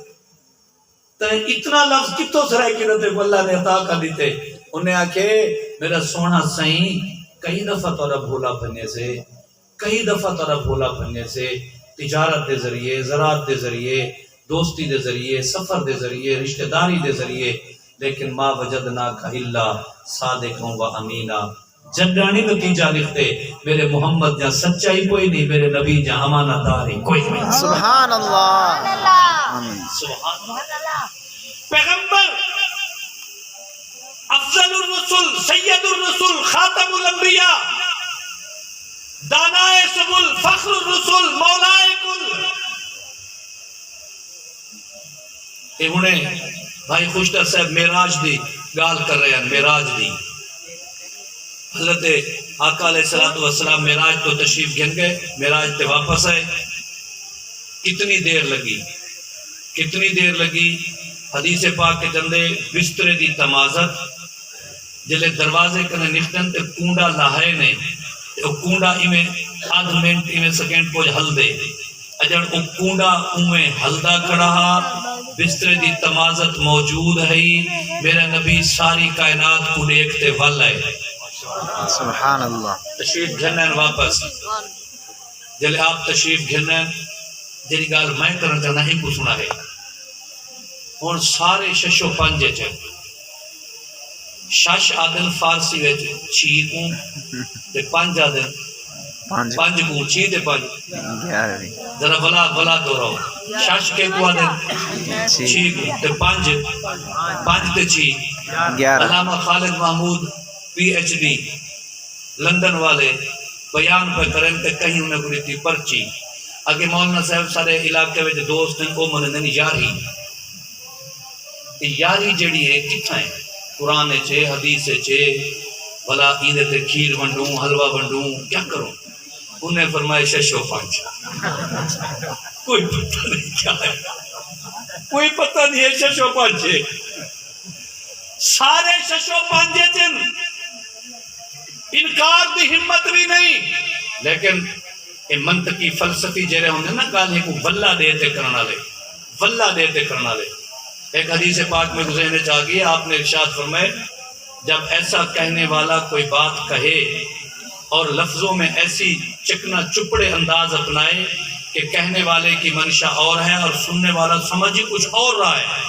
تو اتنا لفظ کتوں سرائکی دیتے اللہ نے عطا کر دیتے انہیں آکھے میرا سونا سائیں کئی دفعہ تورا بھولا بننے سے کئی دفعہ تورا بھولا بننے سے تجارت دے ذریعے زراعت دے ذریعے دوستی دے ذریعے سفر دے ذریعے رشتہ داری دے ذریعے لیکن ما وجدنا کا الا صادقوں و امینا جنڈانی نتیجہ لکھتے میرے محمد جہاں سچائی کوئی نہیں میرے نبی جہاں امانت داری کوئی نہیں سبحان اللہ آمین سبحان اللہ پیغمبر افضل الرسل سید الرسل خاتم الانبیاء دانائے سبل فخر الرسل مولائے کل یہ انہیں بھائی خوشتر صاحب معراج دی گال کر رہے ہیں معراج دی حضرت آقا علیہ السلام معراج تو تشریف گھن گئے معراج تے واپس آئے کتنی دیر لگی حدیث پاک کے جندے بسترے دی تمازت جلے دروازے کنے نکتن تے کونڈا لاہے نے تے کونڈا ایمیں آدھ منٹ ایمیں سیکنڈ پوج ہل دے اجڑ او کونڈا اومیں ہلدا کڑا بسترے دی تمازت موجود ہے میرا نبی ساری کائنات کو دیکھتے ول ہے سبحان اللہ تشریف گھنن واپس جلے آپ تشریف گھنن جری گال میں کرنا چاہنا ہی کو سنا ہے اور سارے ششو پانجے چاہے شش آدن فارسی ویچ چیکوں تے پانج آدن پانج کو چی دے پانج ذرا بلا دو رہو شش کے کو آدن چیکوں تے پانج تے چی Allama Khalid Mahmood P H D London والے بیان پہ کریں کہ کہیں انہیں کوئی تھی پرچی آگے مولانا صاحب سارے علاقے میں دوست ہیں وہ مندن یاری جڑی ہے کتنا ہے قرآن چھے حدیث چھے بھلا عید تے کھیر ونڈوں حلوہ ونڈوں کیا کروں انہیں فرمائے ششو پانچ کوئی پتہ نہیں کیا ہے کوئی پتہ نہیں ہے ششو پانچے سارے ششو پانچے جن انکار دی ہمت بھی نہیں لیکن یہ منطقی فلسفی جرے ہوندے نا کہا کو واللہ دیتے کرنا لے ایک حدیث پاک میں گزرنے چاہ گئی آپ نے ارشاد فرمائے جب ایسا کہنے والا کوئی بات کہے اور لفظوں میں ایسی چکنا چپڑے انداز اپنائے کہ کہنے والے کی منشا اور ہے اور سننے والا سمجھ کچھ اور رہا ہے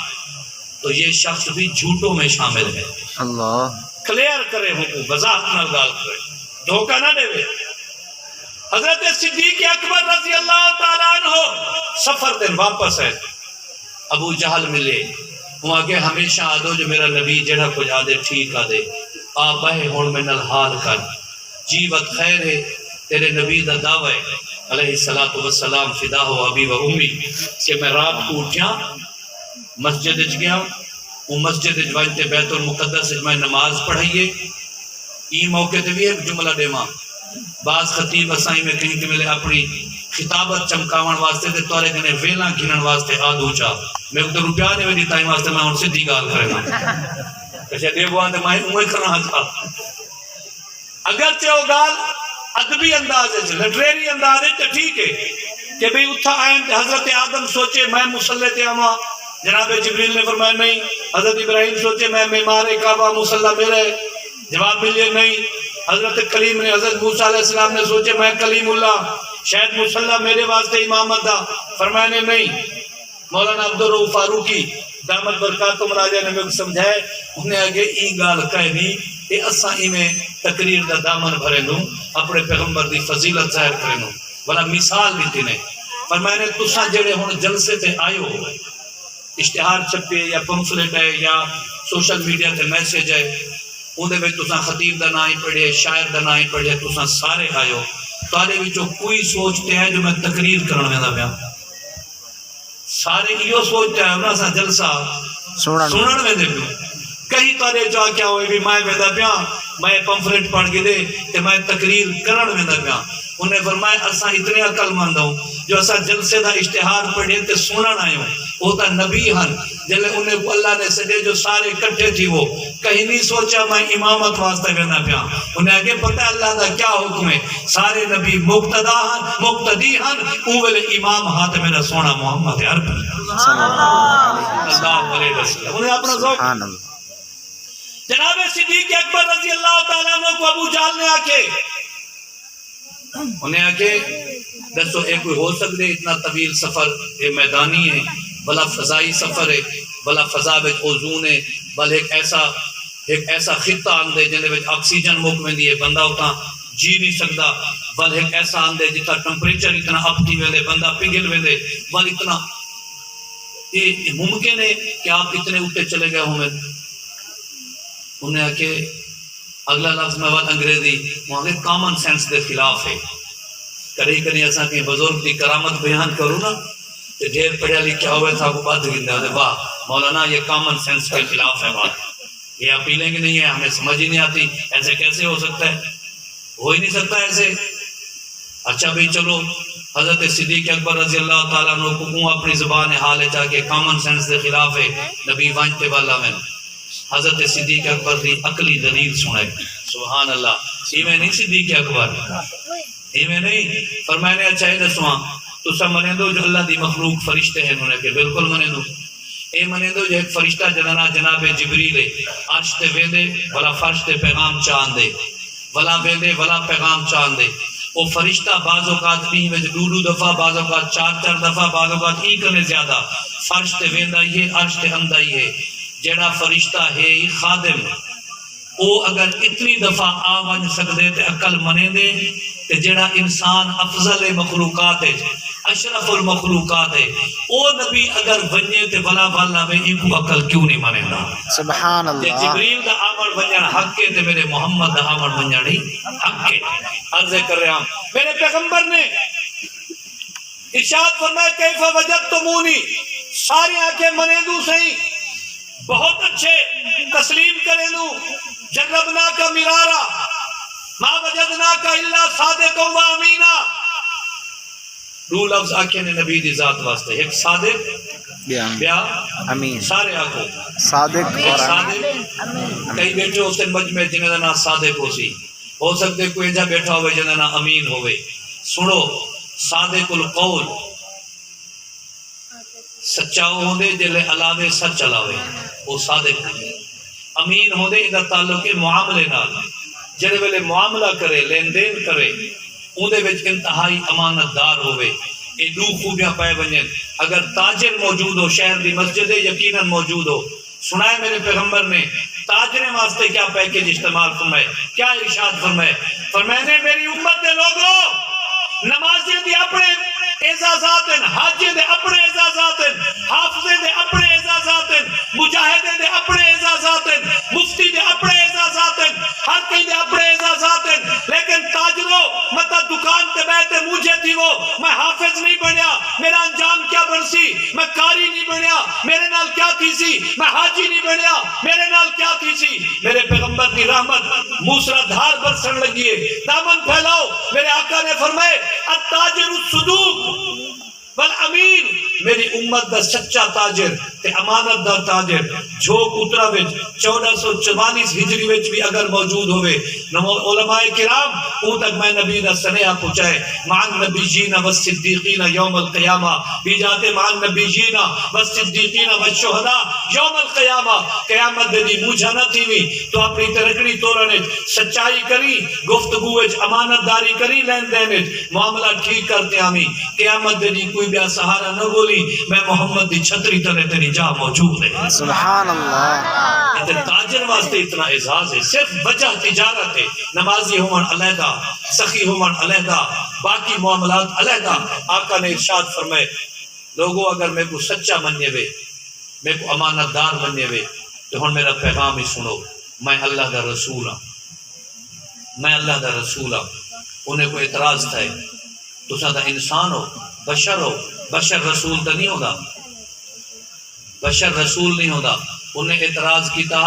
تو یہ شخص بھی جھوٹوں میں شامل ہے اللہ کلیئر کرے حقوق وضاحت نہ گال کرے دھوکہ نہ دے وے حضرت صدیق اکبر رضی اللہ تعالیٰ عنہ سفر دن واپس ہے ابو جہل ملے وہ آگے ہمیشہ آدھو جو میرا نبی جڑا کچھ آدھے ٹھیک آدھے آ بہے ہون میں نلحال کر جیوت خیر ہے تیرے نبی دا دعوی علیہ السلام فدا ہو ابی و امی کہ میں رات کو اٹھیا مسجد اچ گیا وہ مسجد اجوانتے بیت المقدس میں نماز پڑھائیے ای موقع تے بھی ایک جملہ دے ماں بعض خطیب اسائی میں کہیں کہ ملے اپنی خطابت چمکاون واسطے تے توارے کنے ویلاں گھنن واسطے آدھو چاہ میں اکتر روپیہ نے ویدی تائیں واسطے میں ان سے دی گال کرے گا کچھ دیوان تے میں اموے کرنا تھا اگرچہ وہ گال ادبی انداز ہے لٹریری انداز ہے تو ٹھیک ہے کہ بھئی اتھا آئیں حضرت آدم سوچے میں مسلح تے آما جناب جبریل نے فرمایا نہیں حضرت ابراہیم سوچے میں معمار کعبہ مسلح میرا ہے جواب ملے نہیں حضرت کلیم نے حضرت موسیٰ علیہ السلام نے سوچے میں کلیم اللہ شاید مسلح میرے واسطے امامت دا فرمایا نے نہیں مولانا عبدالرؤف فاروقی دامت برکاتہم راجہ نے میں سمجھائے انہیں آگے ای گال کہہ دی کہ اساں میں تقریر دا دامن بھرے نوں اپنے پیغمبر دی فضیلت ظاہر کرے نوں والا مثال دیتی نے فرمایا نے تساں جڑے ہن جلسے تے آئے ہو اشتہار چھپے یا پمفلٹ ہے یا سوشل میڈیا تے میسج ہے اندھے میں تساں خطیب دا نائی پڑھے شاعر دا نائی پڑھے تساں سارے آئے ہو تارے بھی جو کوئی سوچتے ہیں جو میں تقریر کرنے دا بیا سارے یہ سوچتے ہیں نا سا جلسہ سنن میں دے پیوں کہیں تارے چاہ کیا ہوئے بھی میں دا پیاں میں پمفلٹ پڑھ کے دے کہ میں تقریر کرن میں دا پیاں انہیں فرمایا اساں اتنے عقل مند ہوں جو اساں جلسے دا اشتہار پڑھے تے سنن آئے ہوں وہ تا نبی ہن جلے انہیں کو اللہ نے سجے جو سارے کٹھے تھی وہ کہیں نہیں سوچا میں امامت واسطے بنا پیا انہیں آگے پتہ اللہ دا کیا حکم ہے سارے نبی مقتدا ہن مقتدی ہن اول امام ہاتھ میرا سونا محمد عربی اللہ علیہ وسلم انہیں اپنا ذوق جناب صدیق اکبر رضی اللہ تعالیٰ عنہ کو ابو جہل نے آکے انہیں آکے دسو ایک کوئی ہو سکتے اتنا طویل سفر یہ میدانی ہے بلا فضائی سفر ہے بلا فضا وچ اوزون ہے بل ایک ایسا خطہ آندے جنہیں وچ آکسیجن موک میں دیئے بندہ اتنا جی نہیں سکتا بل ایک ایسا آندے جتا ٹمپریچر اتنا اپٹی ویلے بندہ پگھل ویلے بل اتنا یہ ممکن ہے کہ آپ اتنے اوپر چلے گئے ہوں انہیں آ کے اگلا لفظ میں بات انگریزی وہاں کے کامن سینس کے خلاف ہے کری کری ایسا کہ بزرگ کی کرامت بیان کروں نا کہ ڈھیر پڑھیا لکھا ہوئے تھا وہ بات گندے ہوتے واہ مولانا یہ کامن سینس کے خلاف ہے بات یہ اپیلیں گے نہیں ہے ہمیں سمجھ ہی نہیں آتی ایسے کیسے ہو سکتا ہے ہو ہی نہیں سکتا ایسے اچھا بھئی چلو حضرت صدیق اکبر رضی اللہ تعالیٰ عنہ کو اپنی زبان حال ہے چاہ کہ کامن سینس کے خلاف ہے نبی وانجتے والا میں حضرت صدیق اکبر دی عقلی دلیل سنائے سبحان اللہ یہ میں نہیں صدیق اکبر یہ میں نہیں فرمائے نے اچھا ہے دسواں تو سب منے دو جو اللہ دی مخلوق فرشتے ہیں انہوں نے کہ بالکل منے دو اے منے دو جو ایک فرشتہ جنانا جناب جبریل عرش تے ویدے ولا فرش تے پیغام چاندے ولا ویدے ولا پیغام چاندے وہ فرشتہ بعض اوقات نہیں میں دو دفعہ بعض اوقات چار دفعہ بعض اوقات ہی کرنے زیادہ فرش تے ویدہ یہ عرش تے اندہ ہی ہے جڑا فرشتہ ہے خادم او اگر اتنی دفعہ آوان سکتے تے عقل منے دے تے جڑا انسان افضل مخلوقات ہے اشرف المخلوقات ہے او نبی اگر ونجے تے بلا بھلا میں ان کو عقل کیوں نہیں منے دا سبحان اللہ جبریل دا آمر ونجن حق کے تے میرے محمد دا آمر ونجن نہیں حق کے عرض کر رہا ہوں میرے پیغمبر نے ارشاد فرمائے کیف وجدتمونی ساری آنکھیں منے دو صحیح بہت اچھے تسلیم کریں دوں جربنا کا مرارا ما وجدنا کا اللہ صادق و امینہ دو لفظ آنکھیں نے نبی دی ذات واسطے ایک صادق بیا امین سارے آنکھوں صادق اور صادق کئی بیٹھے ہوتے مجمع جنہیں دا نا صادق ہو سکتے کوئی جا بیٹھا ہوئے جنہیں نا امین ہوئے سنو صادق القول سچا ہوندے جلے علاوے سچ چلاوے وہ صادق امین ہوندے ادھر تعلق معاملے نال جڑے ویلے معاملہ کرے لین دین کرے اودے وچ انتہائی امانت دار ہوئے یہ دو خوبیاں پائے ونجن اگر تاجر موجود ہو شہر دی مسجد یقیناً موجود ہو سنائے میرے پیغمبر نے تاجریں واسطے کیا پیکج استعمال فرمائے کیا ارشاد فرمائے فرمائے نے میری امت دے لوگوں نمازیں دی اپنے اعزازات ہیں حاجیں دے اپنے اعزازات ہیں حافظیں دے اپنے اعزازات ہیں مجاہدیں دے اپنے اعزازات ہیں مفتی دے اپنے اعزازات ہیں ہر کئی دے اپنے اعزازات ہیں لیکن تاجروں مطلب دکان تے بیٹھے مجھے تھی وہ میں حافظ نہیں بنیا میرا انجام کیا بنسی میں قاری نہیں بنیا میرے نال کیا تھی سی میں حاجی نہیں بنیا میرے نال کیا تھی سی میرے پیغمبر کی رحمت موسلا دھار برسن لگی ہے دامن پھیلاؤ میرے آقا نے فرمائے التاجر الصدوق والامین میری امت دا سچا تاجر تے امانت دا تاجر جھوک اترا وچ 1444 ہجری وچ بھی اگر موجود ہوئے علماء کرام اون تک میں نبی دا سنیہ پہنچائے معن نبیین والصدیقین یوم القیامہ بھی جاتے معن نبیین والصدیقین والشہداء یوم القیامہ قیامت دی مجھا نہ تھی بھی تو اپنی ترکڑی توڑنے سچائی کری گفتگو وچ امانت داری کری لین دین معاملہ ٹھیک کرتے ہمیں قیامت دی کوئی بیا سہارا نہ بولی میں محمد دی چھتری تلے تیری جا موجود ہے سبحان اللہ تاجر واسطے اتنا اعزاز ہے صرف وجہ تجارت ہے نمازی ہومن علیحدہ سخی ہومن علیحدہ باقی معاملات علیحدہ آقا نے ارشاد فرمائے لوگوں اگر میں کو سچا مننے وے میں کو امانت دار مننے وے تو ہن میرا پیغام ہی سنو میں اللہ دا رسول ہوں میں اللہ دا رسول ہوں انہیں کوئی اعتراض تھا تو سادہ انسان ہو بشر رسول تو نہیں ہوگا بشر رسول نہیں ہوندا. انہیں اعتراض کیتا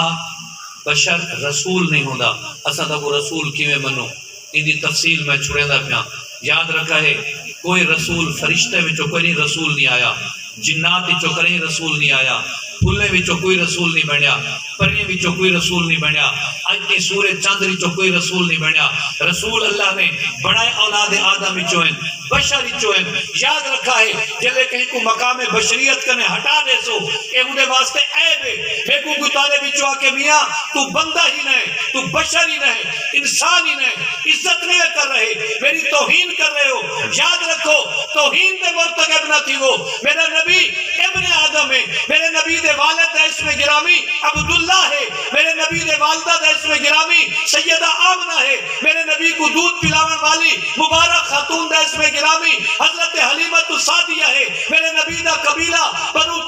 بشر رسول نہیں ہوندا اساں دا کو رسول کیویں منو. ان دی تفصیل میں چھڑیندا پیا. یاد رکھا ہے کوئی رسول فرشتے وچوں کوئی نہیں رسول نہیں آیا, جنات وچوں کوئی رسول نہیں آیا, پھلے وچوں کوئی رسول نہیں بنیا, پریاں وچوں کوئی رسول نہیں بنیا, اج دی سورج چاند وچوں کوئی رسول نہیں بنیا. رسول اللہ نے بڑائے اولاد آدم وچوں ہیں, بشر وچوں ہیں. یاد رکھا ہے جلے کہیں کو مقام بشریت کنے ہٹا دے سو اے انہے واسطے عیب ہے. دیکھو کوئی تالے وچوں آ کے میاں تو بندہ ہی نہیں, تو بشر ہی نہیں, انسان ہی نہیں, عزت نہیں کر رہے, میری توہین کر رہے ہو. یاد رکھو توہین دے مرتکب نہ تھی وہ. میرا نبی ابن آدم ہے, میرے نبی دے والد دا اسم گرامی عبداللہ ہے, میرے نبی دے والدہ دا اسم گرامی سیدہ آمنہ ہے, میرے نبی کو دودھ پلاون والی مبارک خاتون دا اسم گرامی حضرت حلیمۃ السعدیہ ہے, میرے نبی دا قبیلہ بنو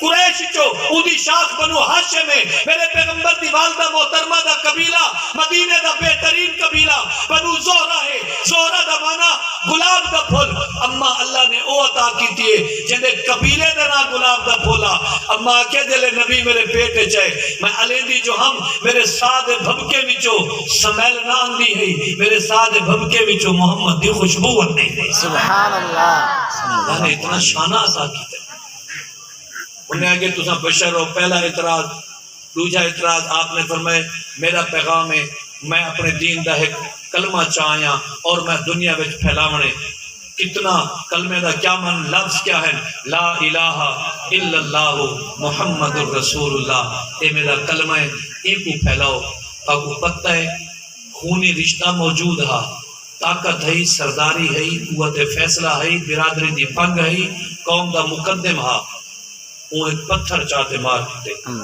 قریش چو اودی شاخ بنو ہاشم ہے, میرے پیغمبر دی والدہ محترمہ دا قبیلہ مدینہ دا بہترین قبیلہ بنو زہرہ ہے. زہرہ دا مانا گلاب دا پھول. اما اللہ نے او عطا کیتی ہے جندے قبیلے دا نا گلاب دا پھولا. اما آکھے دلے نبی میرے پیٹے چاہے میں علیندی جو ہم میرے سادے بھبکے وچوں سمیل نہ آندی ہے, میرے سادے بھبکے وچوں محمد دی خوشبو آندی ہے. سبحان اللہ. اللہ نے اتنا شانہ عطا کیتا ہے. انہیں آگے تساں بشر ہو. پہلا اعتراض. دوجا اعتراض آپ نے فرمائے میرا پیغام ہے میں اپنے دین دا ایک کلمہ چاہیاں اور میں دنیا وچ پھیلاونے. کتنا کلمے دا کیا من لفظ کیا ہے؟ لا الہ الا اللہ محمد الرسول اللہ. اے میرا کلمہ ہے, ای کو پھیلاؤ. تاکو پتہ ہے خونی رشتہ موجود ہا, طاقت ہے, سرداری ہے, قوت فیصلہ ہے, برادری دی پنگ ہے, قوم دا مقدم ہا. وہ ایک پتھر چاہتے مار دیتے,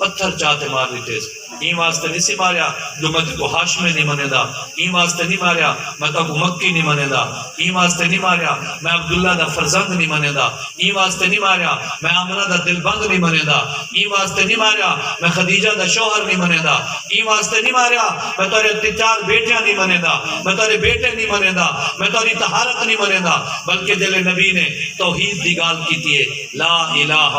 پتھر چاہتے مار دیتے. این واسطے نہیں سی ماریا جو میں کو ہاشمی نہیں منے دا, این واسطے نہیں ماریا میں تو کو مکی نہیں منے دا, این واسطے نہیں ماریا میں عبداللہ دا فرزند نہیں منے دا, این واسطے نہیں ماریا میں آمنہ دا دل بند نہیں منے دا, این واسطے نہیں ماریا میں خدیجہ دا شوہر نہیں منے دا, این واسطے نہیں ماریا میں تورے 4 بیٹیاں نہیں منے دا, میں تورے بیٹے نہیں منے دا, میں توری طہارت نہیں منے دا. بلکہ دل نبی نے توحید دی گال کی تھی, لا الہ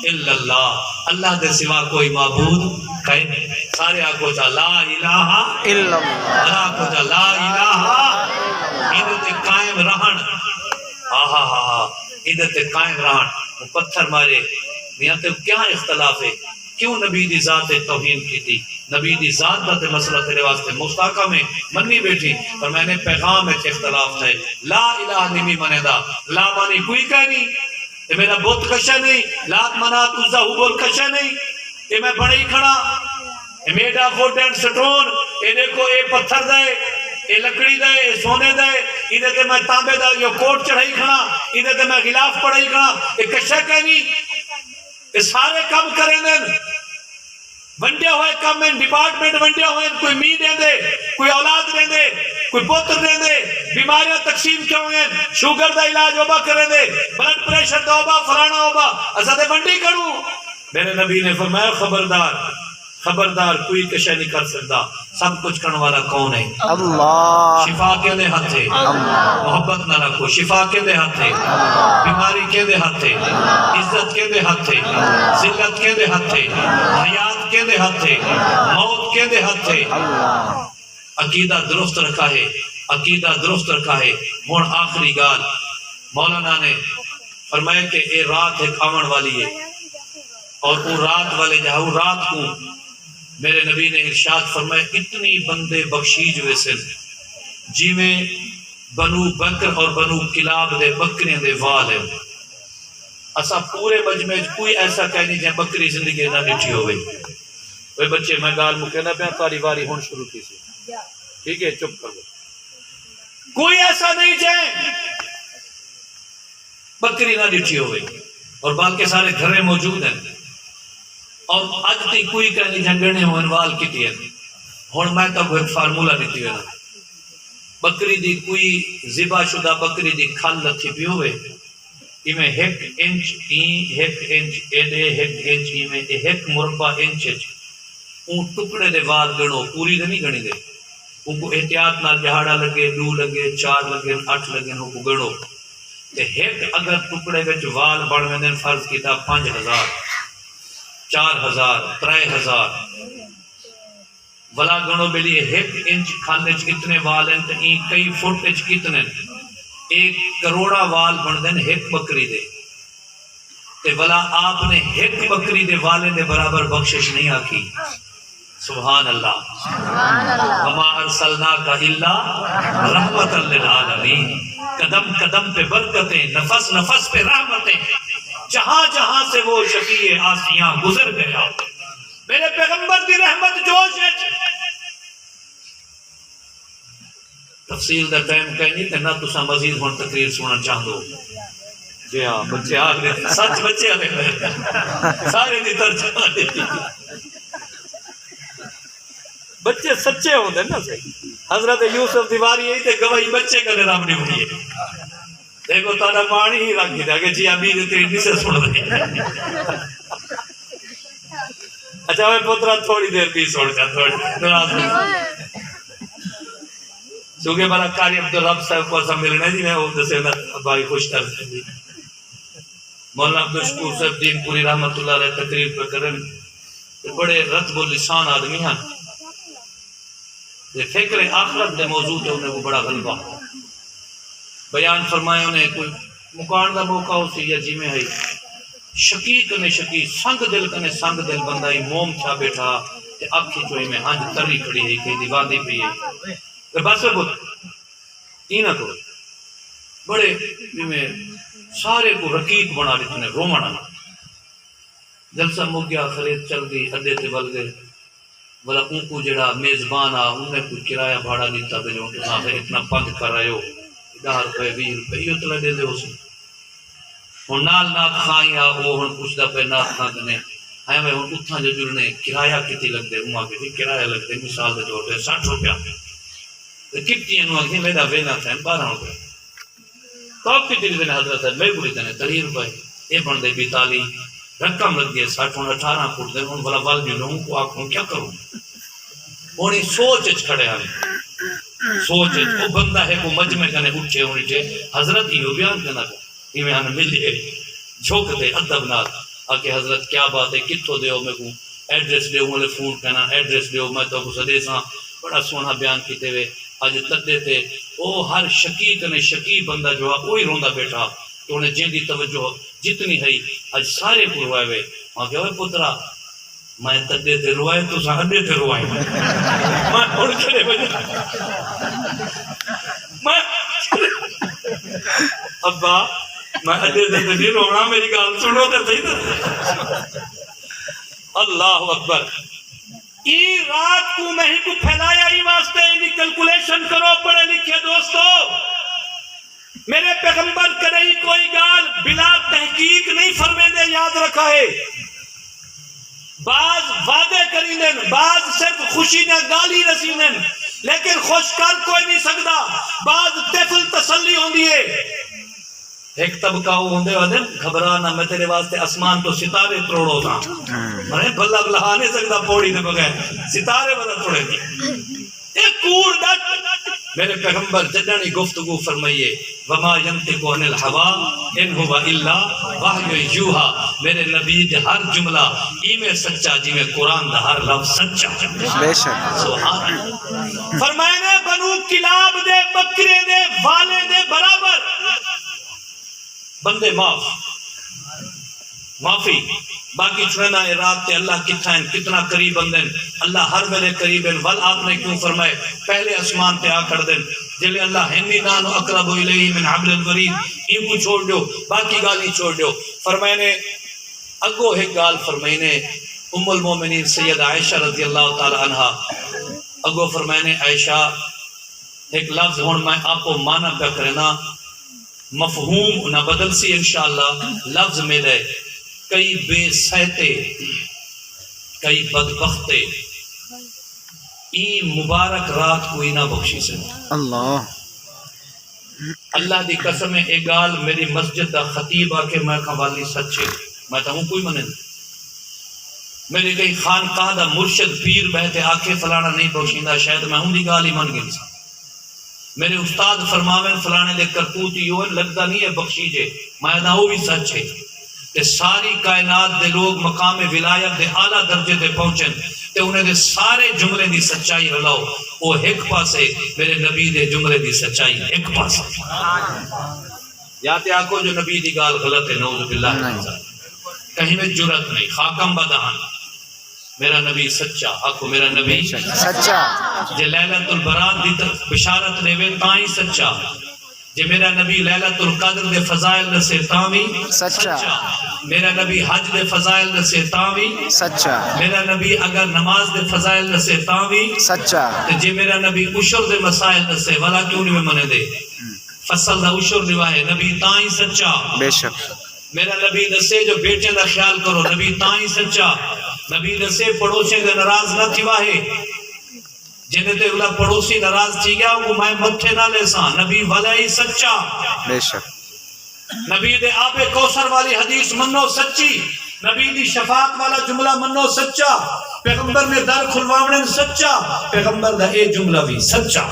الا اللہ, اللہ دے سوا کوئی معبود کہیں نہیں. سارے آکو چاہ لا الہ الا اللہ. آکو چاہ لا الہ ادھتے قائم رہن. آہا ہا ہا ادھتے قائم رہن. وہ پتھر مارے میاں تے کیا اختلاف ہے, کیوں نبی دی ذات توہین کی تھی؟ نبی دی ذات دا تے مسئلہ تیرے واسطے مستاقہ میں منی بیٹھی, اور میں نے پیغام ایک اختلاف تھے. لا الہ نہیں منے دا, لا مانی کوئی کہہ نہیں, یہ میرا بت کشا نہیں, لات منات عزہ حبول کشا نہیں, یہ میں بڑی کھڑا, یہ میڈا فوٹ اینڈ سٹون, یہ دیکھو یہ پتھر دے, یہ لکڑی دے, یہ سونے دے, ادھے تے میں تانبے دا یہ کوٹ چڑھائی کھڑا, ادھے تے میں غلاف پڑھائی کھڑا, یہ کشا کہنی, یہ سارے کام کریں دیں, ونڈیا ہوئے کام میں ڈپارٹمنٹ ونڈیا ہوئے, کوئی می دیں دے, کوئی اولاد دیں دے, کوئی پوتر دیں دے, بیماریاں تقسیم کیا ہوئے, شوگر دا علاج ہوبا کریں دے, بلڈ پریشر دا ہوبا, فلانا ہوبا, ایسا دے ونڈی کروں. میرے نبی نے فرمایا خبردار خبردار, کوئی کشے نہیں کر سکتا, سب کچھ کرنے والا کون ہے؟ اللہ. شفا کے دے ہاتھ ہے, محبت نہ رکھو, شفا کے دے ہاتھ ہے, بیماری کے دے ہاتھ ہے, عزت کے دے ہاتھ ہے, ذلت کے دے ہاتھ ہے, حیات کے دے ہاتھ ہے, موت کے دے ہاتھ ہے. عقیدہ درست رکھا ہے, عقیدہ درست رکھا ہے. ہون آخری گال مولانا نے فرمایا کہ اے رات ایک آمن والی ہے, اور وہ رات والے جہاں رات کو میرے نبی نے ارشاد فرمایا اتنی بندے بخشیج ہوئے سن جی میں بنو بکر اور بنو کلاب دے بکریاں دے وال ہیں. اسا پورے مجمع کوئی ایسا کہنی جہاں بکری زندگی نہ ڈٹھی ہوئے. وہ بچے میں گال مکہنا پہ تاری واری ہون شروع کی سی, ٹھیک ہے چپ کر لو. کوئی ایسا نہیں جائیں بکری نہ ڈٹھی ہوئے, اور باقی سارے گھریں موجود ہیں, اور اج تی کوئی کہنی جھنگڑنے ہوئے وال کی ہے. ہون میں تو کوئی فارمولہ دیتی ہوئے نا, بکری دی کوئی ذبح شدہ بکری دی کھال لتھی بھی ہوئے, ایمیں 1 انچ این 1 انچ ایڈے 1 انچ ایمیں 1 مربع انچ اون ٹکڑے دے وال گنو, پوری دے نہیں گنی دے, ان کو احتیاط نال جہاڑا لگے, 2 لگے, 4 لگے, 8 لگے, ان کو گنو. تے ایک اگر ٹکڑے وچ وال بن ویندے فرض کیتا 5000 4000 3000 ولا گنو بلی 1 انچ کھال وچ کتنے وال ہیں تے این کئی فٹ وچ کتنے 1 کروڑا وال بن دین ایک بکری دے تے ولا آپ نے ایک بکری دے والے دے برابر بخشش نہیں آکی سبحان اللہ وما ارسلناک الا رحمت للعالمین قدم قدم پہ برکتیں نفس نفس پہ رحمتیں جہاں جہاں سے وہ شفیع آسیاں گزر گیا میرے پیغمبر کی رحمت جوش ہے تفصیل دا ٹائم کہیں نہیں تے نہ تسا مزید ہون تقریر سننا چاہ دو جی ہاں بچے آ گئے سچ بچے آ گئے سارے دی ترجمہ دیتی بچے سچے ہوندے نا صحیح حضرت یوسف دیواری ہے تے گواہی بچے کا رب نہیں ہوئی ہے دیکھو تارا پانی ہی رکھ دیا کہ جی ابھی تیری نہیں سے سن رہے اچھا میں پترا تھوڑی دیر بھی سوڑ جا تھوڑی چونکہ بڑا کاری عبدالرب صاحب کو ایسا ملنا جی میں وہ جیسے بھائی خوش کر دیں گی مولانا عبدالشکور صاحب دین پوری رحمت اللہ علیہ تقریر پر کریں بڑے رتب اللسان آدمی ہیں فکر آخرت دے موضوع تے انہیں وہ بڑا غلبہ بیان فرمایا انہیں کوئی مکان دا موقع ہو سی یا جی میں ہے شکی کنے شکی سنگ دل بندہ ہی موم تھا بیٹھا تے آنکھی چوئی میں ہنج تری کھڑی ہے کہ دیوان دی پئی ہے بس بہت اینا کو بڑے میں سارے کو رقیق بنا لیتے ہیں رومنا جلسہ مک گیا خرید چل گئی ادھے تے بل گئے بلا ان کو جڑا میزبان آ انہیں کوئی کرایہ بھاڑا دیتا پہ جو اتنا پند کر رہے ہو 10 روپے 20 روپے یہ اتنا دے دے ہو سن ہوں نال نات خائی آ وہ ہوں پوچھتا پہ نات خاں کنے آئے میں ہوں اتنا جو جڑنے کرایہ کتی لگ دے ہوں آگے کرایہ لگ دے مثال دے جو 60 روپیہ کتنی انہوں آگے میرا وینا تھا 12 روپے تو آپ کتنی دینے حضرت ہے میں بڑی دینے 30 روپے یہ بن دے 42 رقم لگ گئے 60 18 فٹ دے ان والا بال بھی لوگوں کو آپ کیا کروں انہیں سوچ کھڑے ہیں سوچ وہ بندہ ہے کو مجمع کنے اٹھے انہیں حضرت ہی ہو بیان کرنا کہ میں ہمیں مل لئے جھوک دے ادب نال آکے حضرت کیا بات ہے کتھو دے ہو میں کو ایڈریس دے ہوں ملے فون کہنا ایڈریس دے ہو میں تو کو سدے ساں بڑا سونا بیان کیتے ہوئے آج تدے تھے وہ ہر شکی کنے شکی بندہ جو ہے وہی روندہ بیٹھا تو انہیں جن دی توجہ جتنی ہے آج سارے کو روائے ہوئے وہاں کہ پترا میں تدے تے روائے تو سہدے تے روائے میں اڑ کھڑے بجے میں ابا میں ادے تے نہیں رونا میری گال سنو تے صحیح نا اللہ اکبر ای رات کو میں ہی کو پھیلایا ہی واسطے انہی کلکولیشن کرو پڑھے لکھے دوستو میرے پیغمبر کرئی کوئی گال بلا تحقیق نہیں فرمے دے یاد رکھا ہے بعض وعدے کرینن بعض صرف خوشی نہ گالی رسینن لیکن خوش کر کوئی نہیں سکتا بعض طفل تسلی ہوندی ہے ایک طبقہ ہوندے ودن گھبرانا میں تیرے واسطے اسمان تو ستارے تروڑو تھا میں بھلا بلہا نہیں سکتا پوڑی دے بغیر ستارے والا توڑے گی ایک کوڑ ڈٹ میرے پیغمبر جدانی گفتگو فرمائیے وما ینطق عن الہوا ان هو الا وحی یوحا میرے نبی دے ہر جملہ ایویں سچا جی میں قرآن دا ہر لفظ سچا بے شک سبحان فرمائے نے بنو کلاب دے بکرے دے والے دے برابر بندے معافی باقی چھوڑنا رات تے اللہ کتنا قریب بندن اللہ ہر ویلے قریب ہیں ول آپ نے کیوں فرمائے پہلے اسمان تے آ کر دن جلے اللہ ہمی نانو اقرب الیہ من حبل الورید ان کو چھوڑ دیو باقی گالی چھوڑ دیو فرمائے نے اگو ایک گال فرمائے نے ام المومنین سید عائشہ رضی اللہ تعالی عنہ اگو فرمائے نے عائشہ ایک لفظ ہون میں آپ کو مانا پہ کرنا مفہوم نہ بدل سی انشاءاللہ لفظ میں دے کئی بے سہتے کئی بدبختے ای مبارک رات کوئی نہ بخشی سے اللہ دی قسم ایک گال میری مسجد دا خطیب آکے میں کھوالی سچے میں تو ہوں کوئی منن میرے کئی خانقاہ دا مرشد پیر بہتے آکے فلانا نہیں بخشیندہ شاید میں ہوں دی گالی من گئی سا میرے استاد فرماویں فلانے دے کرتوت یو لگتا نہیں ہے بخشی جے میں دا وہ بھی سچ ہے کہ ساری کائنات دے لوگ مقام ولایت دے اعلیٰ درجے تے پہنچن تے انہیں دے سارے جملے دی سچائی رلاؤ وہ ایک پاسے میرے نبی دے جملے دی سچائی ایک پاسے یا تے آکو جو نبی دی گال غلط ہے نعوذ باللہ کہیں میں جرت نہیں خاکم بدہن میرا نبی سچا آکو میرا نبی سچا جے لیلۃ البرات دی بشارت لے وے تائیں سچا جے میرا نبی لیلۃ القدر دے فضائل دسے تاوی سچا میرا نبی حج دے فضائل دسے تاوی سچا میرا نبی اگر نماز دے فضائل دسے تاوی سچا تے جے میرا نبی عشر دے مسائل دسے والا کیوں نہیں منے دے فصل دا عشر نوائے نبی تائیں سچا بے شک میرا نبی دسے جو بیٹے دا خیال کرو نبی تائیں سچا نبی دسے پڑوسے دے ناراض نہ تھی واہے جنہیں تے اولا پڑوسی ناراض تھی گیا وہ میں متھے نہ لے ساں نبی والا ہی سچا بے شک نبی دے آب کوثر والی حدیث منو سچی نبی دی شفاعت والا جملہ منو سچا پیغمبر نے در کھلواونے سچا پیغمبر دا اے جملہ بھی سچا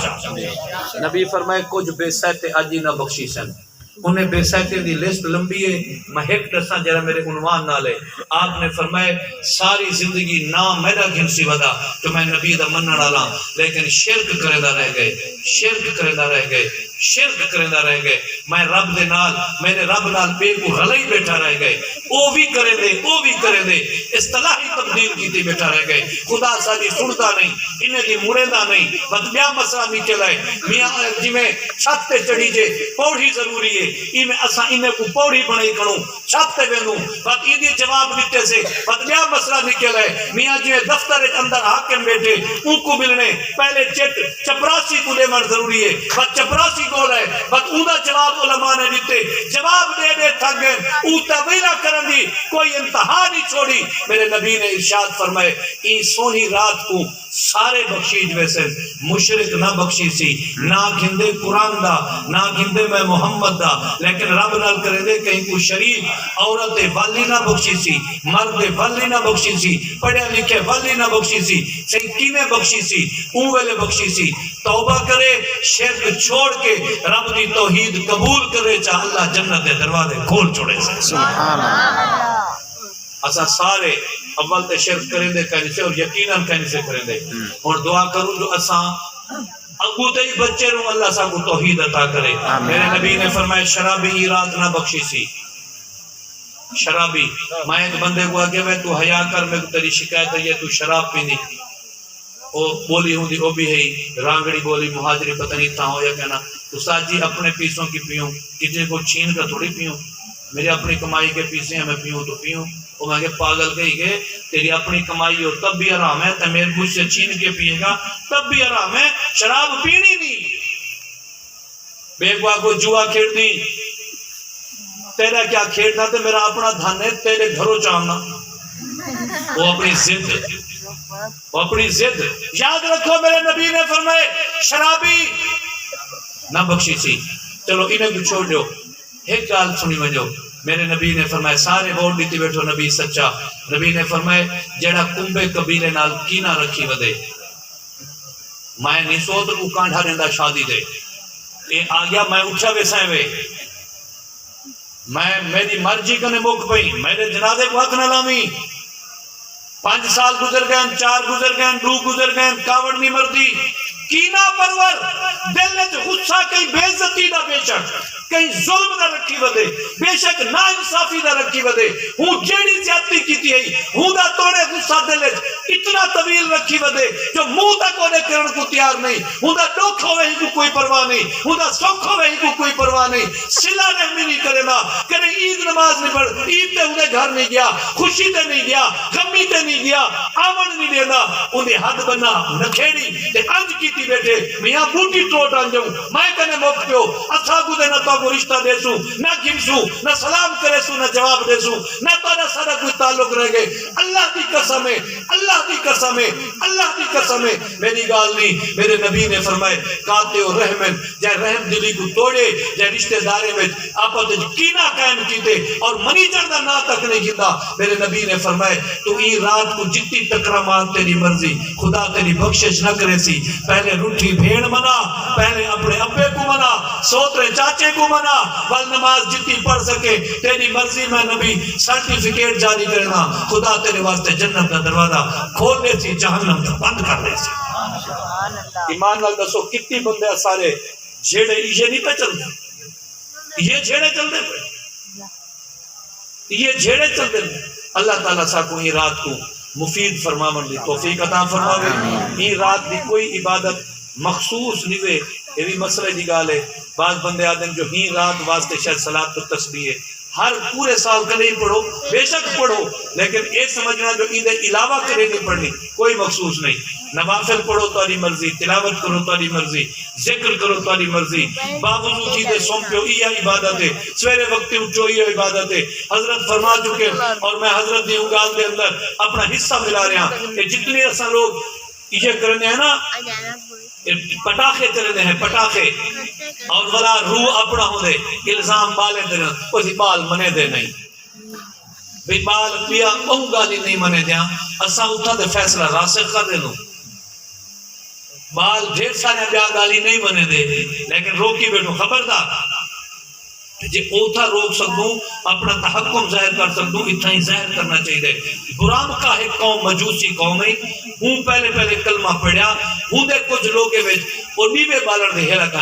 نبی فرمائے کچھ بے سہتے آجی نہ بخشی سن انہیں بے سہتے دی لسٹ لمبی ہے میں ایک دساں جرا میرے عنوان نہ لے آپ نے فرمائے ساری زندگی نام میرا گھنسی ودا تو میں نبی دا منن والا لیکن شرک کریدا رہ گئے شرک کریدا رہ گئے شرک کریدا رہ گئے میں رب دے نال میرے رب نال بے کو رلی بیٹھا رہ گئے او بھی کرے دے او بھی کرے دے اصطلاحی تبدیل کیتی بیٹھا رہ گئے خدا ساری سنتا نہیں انہیں دی مڑیدا نہیں بس بیا مسئلہ نیچے لائے میاں جی میں چھت تے چڑھی جے پوڑھی ضروری ہے ایمیں اساں انہیں کو پوڑھی بنائی کروں چھت تے وینوں بس ای دی جواب دیتے سے بس بیا مسئلہ نکل ہے میاں جی میں دفتر اندر حاکم بیٹھے ان کو ملنے پہلے چپراسی کو دے من ضروری ہے بس چپراسی کو ہے بس اوندا جواب علماء نے دیتے جواب دے دے تھک گئے او طویلہ کرن دی کوئی انتہا نہیں چھوڑی میرے نبی نے ارشاد فرمائے ای سونی رات کو سارے بخشیج ویسے مشرک نہ بخشی سی نہ گھندے قرآن دا نہ گھندے میں محمد دا لیکن رب نال کرے دے کہیں کو شریف عورت والی نہ بخشی سی مرد والی نہ بخشی سی پڑھے لکھے والی نہ بخشی سی سنکینے بخشی سی اون ویلے بخشی سی توبہ کرے شرک چھوڑ کے رب دی توحید قبول کرے چاہ اللہ جنت دے دروازے کھول چھوڑے سے سبحان اللہ اسا سارے اول تے شرک کریں دے کہیں سے اور یقیناً کہیں سے کریں دے اور دعا کروں جو اسا اگو تے بچے رو اللہ سا کو توحید عطا کرے میرے نبی نے فرمایا شرابی ہی رات نہ بخشی سی شرابی میں ایک بندے کو آگے میں تو حیا کر میں تیری شکایت ہے یہ تو شراب پیندی او بولی ہوں دی او بھی ہے رانگڑی بولی مہاجری پتہ نہیں تھا ہو یا کہنا استاد جی اپنے پیسوں کی پیوں کسی کو چھین کا تھوڑی پیوں میرے اپنی کمائی کے پیسے ہیں میں پیوں تو پیوں وہ میں کہ پاگل کہی گئے تیری اپنی کمائی ہو تب بھی حرام ہے تے میرے مجھ سے چھین کے پیے گا تب بھی حرام ہے شراب پینی نہیں بے گوا کو جوا کھیڑ دی تیرا کیا کھیڑنا تے میرا اپنا دھن ہے تیرے گھروں چاہنا وہ اپنی ضد یاد رکھو میرے نبی نے فرمائے شرابی نہ بخشی سی چلو انہیں کو چھوڑ دو ایک گال سنی وجو میرے نبی نے فرمائے سارے ووٹ دیتی بیٹھو نبی سچا نبی نے فرمائے جیڑا کمبے قبیلے نال کینا رکھی ودے میں نہیں سوت کو کانڈھا رہندا شادی دے اے آ گیا میں اٹھا ویسائیں وے میں میری مرضی کنے موک پئی میرے جنازے کو حق نہ لامی 5 سال گزر گئے 4 گزر گئے 2 گزر گئے کاوڑ نہیں مردی کینا پرور دل نے غصہ کہیں بے عزتی دا بے شک کہیں ظلم دا رکھی ودے بے شک نا انصافی دا رکھی ودے ہوں جیڑی زیادتی کیتی ہے ہوں دا توڑے غصہ دل اتنا طویل رکھی ودے جو منہ تک اونے کرن کو تیار نہیں ہوں دا دکھ ہوئے ہی کو کوئی پرواہ نہیں ہوں دا سکھ ہوئے ہی کو کوئی پرواہ نہیں صلہ رحمی نہیں کرے نا کرے عید نماز نہیں پڑھ عید تے انہیں گھر نہیں گیا خوشی تے نہیں گیا غمی تے نہیں گیا آمن نہیں دینا انہیں حد بنا نکھیڑی تے انج کیتی بیٹھے میاں بوٹی ٹوٹ آنجوں میں کنے موک پیو اتھا کو دینا تو کو رشتہ دے سوں نہ گھنسوں نہ سلام کرے سوں نہ جواب دے سوں نہ تارا سارا کوئی تعلق رہ گئے اللہ کی قسم ہے اللہ کی قسم ہے اللہ کی قسم ہے میری گال نہیں میرے نبی نے فرمائے کاتے و رحمن جائے رحم دلی کو توڑے جائے رشتہ دارے میں آپت کینہ قائم کیتے اور منی جردہ نہ تک نہیں کیتا میرے نبی نے فرمائے تو ای رات کو جتنی ٹکرا مان تیری مرضی خدا تیری بخشش نہ کرے سی پہلے روٹھی بھیڑ منا پہلے اپنے ابے کو منا سوترے چاچے کو منا بل نماز جتنی پڑھ سکے تیری مرضی میں نبی سرٹیفکیٹ جاری کرنا خدا تیرے واسطے جنت کا دروازہ کھول دے سی جہنم کا بند کر دے سی ایمان لال دسو کتنی بندے سارے جھیڑے یہ نہیں پہ چلتے یہ جھیڑے چلتے پہ یہ جھیڑے چلتے پہ اللہ تعالیٰ سا کو یہ رات کو مفید فرماون دی توفیق عطا فرماوے یہ رات دی کوئی عبادت مخصوص نہیں وے یہ بھی مسئلہ دی گال ہے بعض بندے آدم جو ہی رات واسطے شاید صلاۃ تو تسبیح ہے ہر پورے سال کرے ہی پڑھو بے شک پڑھو لیکن یہ سمجھنا جو عید علاوہ کرے نہیں پڑھنی کوئی مخصوص نہیں نوافل پڑھو تاری مرضی تلاوت کرو تاری مرضی ذکر کرو تاری مرضی باوضو چیزیں سونپیو یہ عبادت ہے سویرے وقت اٹھو یہ عبادت ہے حضرت فرما چکے اور میں حضرت دی اگال دے اندر اپنا حصہ ملا رہا کہ جتنے ایسا لوگ یہ کرنے ہیں نا پٹاخے چلنے ہیں پٹاخے اور بلا روح اپنا ہو دے الزام بالے دے اسی بال منے دے نہیں بھی بال پیا کہوں گالی نہیں منے دیا اسا اٹھا دے فیصلہ راسخ کر دے نو بال ڈھیر سارے بیا گالی نہیں منے دے لیکن روکی بیٹھو خبردار جی اوتھا روک سکوں اپنا تحکم ظاہر کر سکوں اتنا ہی ظاہر کرنا چاہیے برام کا ایک قوم مجوسی قوم ہے ہوں پہلے کلمہ پڑھیا ہوں دے کچھ لوگے وچ وہ نیوے بالر دے ہیلا کھا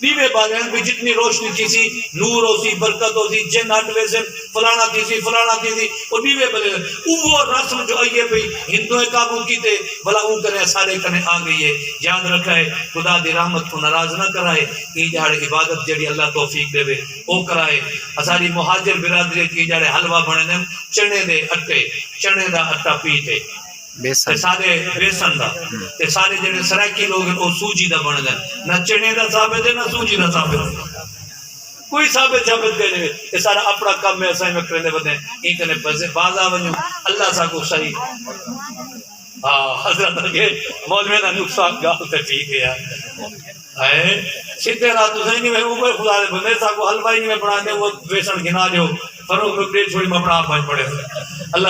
نیوے بالر بھی جتنی روشنی تھی سی نور ہو سی برکت ہو سی جن ہٹ ویسن فلانا تھی سی وہ نیوے بالر وہ رسم جو آئیے بھی ہندویں قابو کی تے بلا اون کرے سارے کنے آ گئی ہے یاد رکھائے خدا دی رحمت کو ناراض نہ کرائے کی جاڑے عبادت جڑی اللہ توفیق دے وے او کرائے ہزاری مہاجر برادری کی جاڑے حلوہ بنے دیں چنے دے اٹے چنے دا اٹا پیتے سارے بیسن دا تے سارے جڑے سرائکی لوگ ہیں او سوجی دا بن دیں نہ چنے دا ثابت ہے نہ سوجی دا ثابت ہے کوئی ثابت کرنے میں یہ سارا اپنا کام میں ایسا ہی میں کرنے بدے این کنے پیسے بازا بنیوں اللہ سا کو صحیح حضرت کے مولوی نہ نقصان گال تے ٹھیک ہے یار سیدھے رات تو نہیں میں اوپر خدا دے بندے سا کو حلوائی نہیں میں بنا دے وہ بیسن گنا دیو فروغ میں پلیٹ چھوڑی میں اپنا آپ بھائی پڑے اللہ